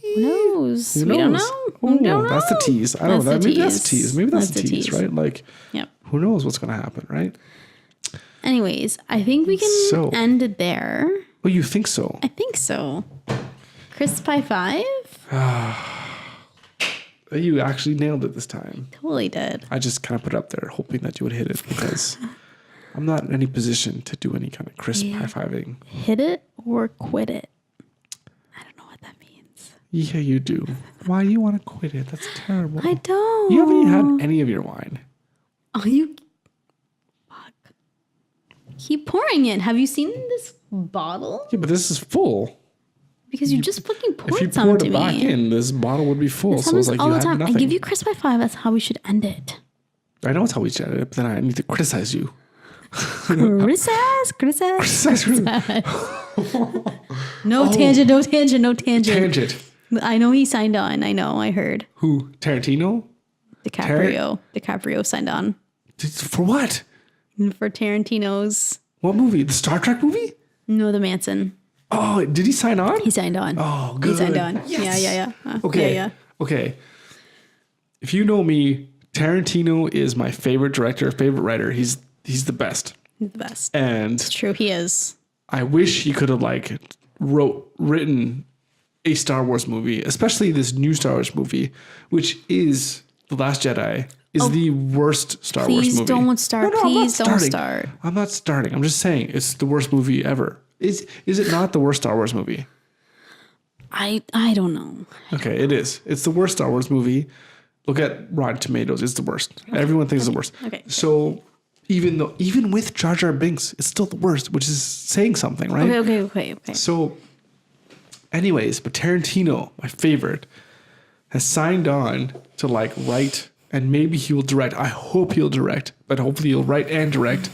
Who knows? Who We don't knows? know. Oh, We don't know. that's the tease. I don't know. That's the Maybe that's the tease. tease. Maybe that's the That's the tease, tease. right? Like, Yep. who knows what's gonna happen, right? Anyways, I think we can So- end it there. Oh, you think so? I think so. Crisp Pie 5? You actually nailed it this time. Totally did. I just kind of put it up there hoping that you would hit it because I'm not in any position to do any kind of crisp high-fiving. Hit it or quit it. I don't know what that means. Yeah, you do. Why do you want to quit it? That's terrible. I don't. You haven't even had any of your wine. Oh, you. Fuck. Keep pouring it. Have you seen this bottle? Yeah, but this is full. Because you just fucking If you poured some poured to it back me. in, this bottle would be full. This So it's happens like all you the had time. nothing. I give you Chris by 5. That's how we should end it. I know it's how we should it, but then I need to criticize you. Criticize. Criticize you. No tangent. No tangent. No tangent. Tangent. I know he signed on. I know. I heard. Who? Tarantino? DiCaprio signed on For what? for Tarantino's. What movie? The Star Trek movie? No, the Manson. Oh, did he sign on? He signed on. Oh, good. He signed on. Yes. Yeah. Okay. Yeah. Okay. If you know me, Tarantino is my favorite director, favorite writer. He's the best. He's the best. And True, he is. I wish he could have written a Star Wars movie, especially this new Star Wars movie, which is The Last Jedi, is the worst Star Wars movie. Please don't start. No, Please don't starting. start. I'm not starting. I'm just saying it's the worst movie ever. Is it not the worst Star Wars movie? I don't know. Okay, it is. It's the worst Star Wars movie. Look at Rotten Tomatoes. It's the worst. Okay. Everyone thinks it's the worst. Okay. So even with Jar Jar Binks, it's still the worst, which is saying something, right? Okay. So anyways, but Tarantino, my favorite, has signed on to write, and maybe he will direct. I hope he'll direct, but hopefully he'll write and direct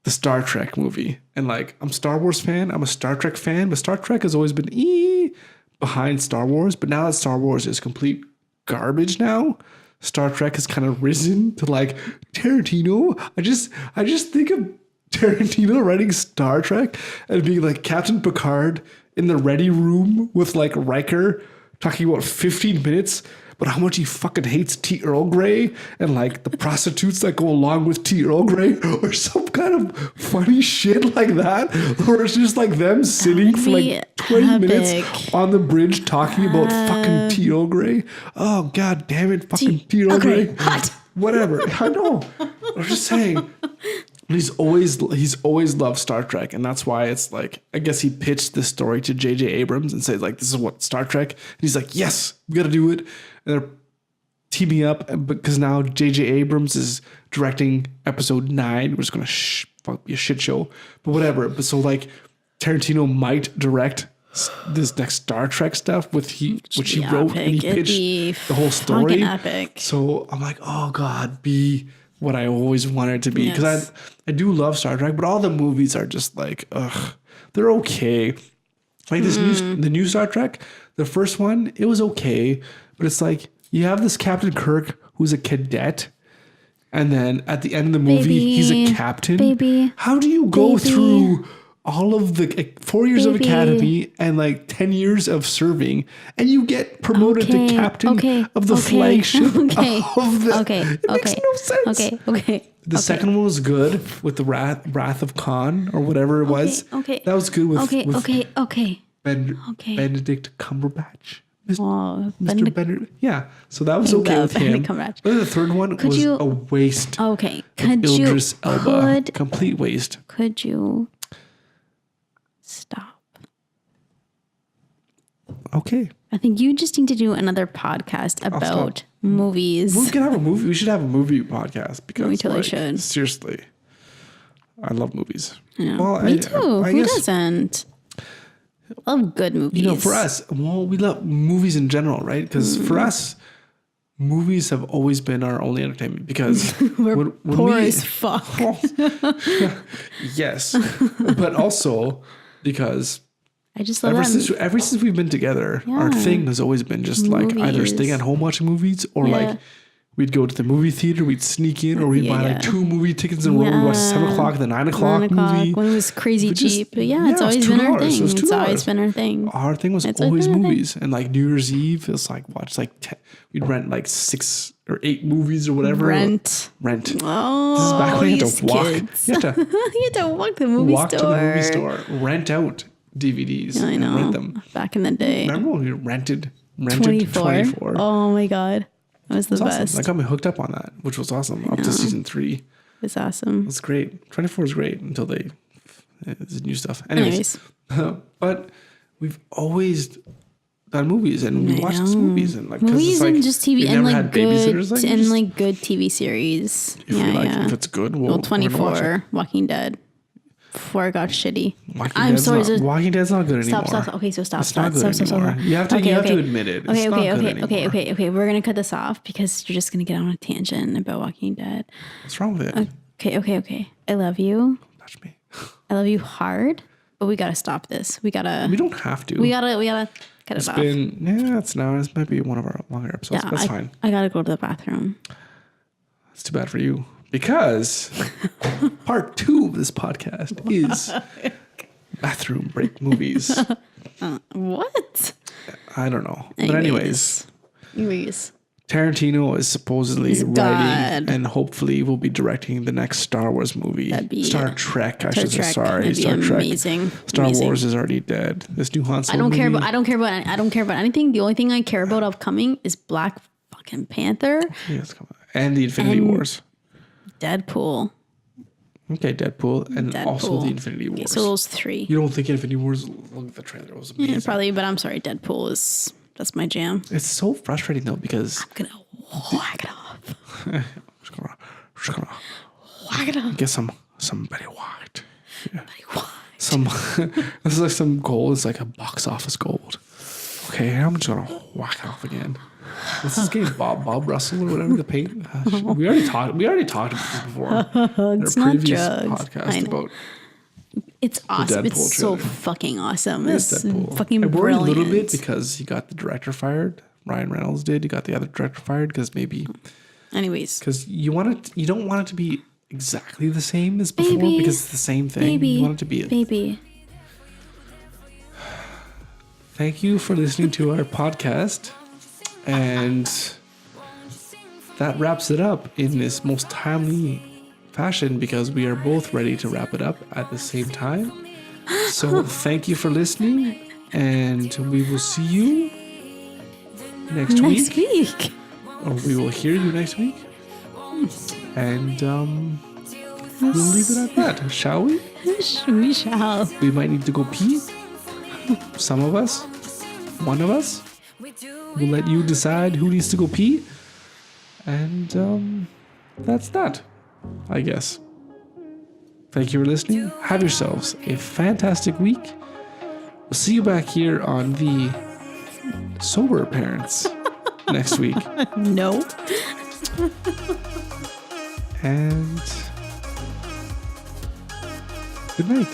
the Star Trek movie. And I'm a Star Wars fan. I'm a Star Trek fan, but Star Trek has always been behind Star Wars. But now that Star Wars is complete garbage now, Star Trek has kind of risen to Tarantino. I just think of Tarantino writing Star Trek and being Captain Picard in the ready room with Riker talking about 15 minutes, but how much he fucking hates tea Earl Grey and the prostitutes that go along with tea Earl Grey or some kind of funny shit like that. Or it's just them sitting for 20 minutes on the bridge talking about fucking tea Earl Grey. Oh, god damn it, fucking tea Earl Grey. Whatever. I know. I'm just saying. He's always loved Star Trek, and that's why it's I guess he pitched this story to J.J. Abrams and said this is what Star Trek. And he's yes, we got to do it. And they're teaming up because now J.J. Abrams is directing episode 9, which is going to be a shit show, but whatever. But so Tarantino might direct this next Star Trek stuff which he wrote and he pitched the whole story. Epic. So I'm oh god, be what I always wanted it to be, because I do love Star Trek, but all the movies are just ugh, they're okay. The new Star Trek, the first one, it was okay, but it's you have this Captain Kirk who's a cadet, and then at the end of the movie, he's a captain. Baby. How do you go through all of the 4 years of academy and 10 years of serving, and you get promoted to captain of the flagship of the... It makes no sense. Okay. The second one was good with the Wrath of Khan or whatever it was. Okay. That was good with Okay. Benedict Cumberbatch. Oh, Mr. Benedict. Yeah. So that was okay with him. Cumberbatch. But the third one was a waste. Okay. Idris Elba. Complete waste. Could you stop? Okay. I think you just need to do another podcast about movies. We can have a movie. We should have a movie podcast because we totally should. Seriously, I love movies. Yeah. Well, Me too. I Who guess, doesn't? Love good movies. For us, we love movies in general, right? Because for us, movies have always been our only entertainment because we're poor as fuck. Yes, but also because I just love ever since we've been together, our thing has always been just either staying at home watching movies or we'd go to the movie theater, we'd sneak in, or we'd buy 2 movie tickets in a row. We'd watch 7 o'clock, the 9 o'clock movie. When it was crazy cheap. But it's always been our thing. It's always been our thing. Our thing was always movies. And New Year's Eve, it was watch 10, we'd rent 6 or 8 movies or whatever. Rent. Oh, this is back when you had to walk. You had to walk to the movie store. Walk to the movie store. Rent out DVDs. I know. And rent them. Back in the day. Remember when we rented rented 24. Oh my God. That was the That's best. awesome. That got me hooked up on that, which was awesome. Up to season 3. It was awesome. It's great. 24 is great until they new stuff. Anyways. But we've always done movies and we watched these movies and like movies and just TV and like good like good TV series. If it's good, we'll 24, Walking Dead. Before it got shitty. Walking Dead's not good anymore. Stop. Okay, so stop. It's not good anymore. You have to admit it. Okay. We're gonna cut this off because you're just gonna get on a tangent about Walking Dead. What's wrong with it? Okay. I love you. Touch me. I love you hard, but we gotta stop this. We don't have to. We gotta cut it off. This might be one of our longer episodes. That's fine. I gotta go to the bathroom. It's too bad for you. Because part 2 of this podcast is bathroom break movies. What? I don't know. But anyways. Tarantino is supposedly writing and hopefully will be directing the next Star Wars movie. Star Trek, I should say. Sorry, Star Trek. Amazing. Star Wars is already dead. This new Han Solo movie. I don't care about anything. The only thing I care about upcoming is Black fucking Panther. Yes, come on. And the Infinity Wars. Deadpool. Okay, Deadpool. And also the Infinity Wars. Okay, so those 3. You don't think Infinity Wars, look at the trailer, it was amazing. Yeah, probably, but I'm sorry, Deadpool that's my jam. It's so frustrating though because I'm gonna whack it off. just gonna whack it off. Get some Betty White. Yeah. This is like some gold. It's like a box office gold. Okay, I'm just gonna whack it off again. What's this game? Bob Russell or whatever, the paint. We already talked about this before. It's not drugs. Podcast about. It's awesome. It's so fucking awesome. It's Deadpool. fucking brilliant. I worried a little bit because he got the director fired. Ryan Reynolds did. He got the other director fired because maybe. Anyways, because you don't want it to be exactly the same as before because it's the same thing. You want it to be Thank you for listening to our podcast. And that wraps it up in this most timely fashion because we are both ready to wrap it up at the same time. So thank you for listening and we will see you next week. Or we will hear you next week. And we'll leave it at that, shall we? We shall. We might need to go pee. Some of us. One of us. We'll let you decide who needs to go pee. And that's that, I guess. Thank you for listening. Have yourselves a fantastic week. We'll see you back here on the Sober Parents next week. No. And good night.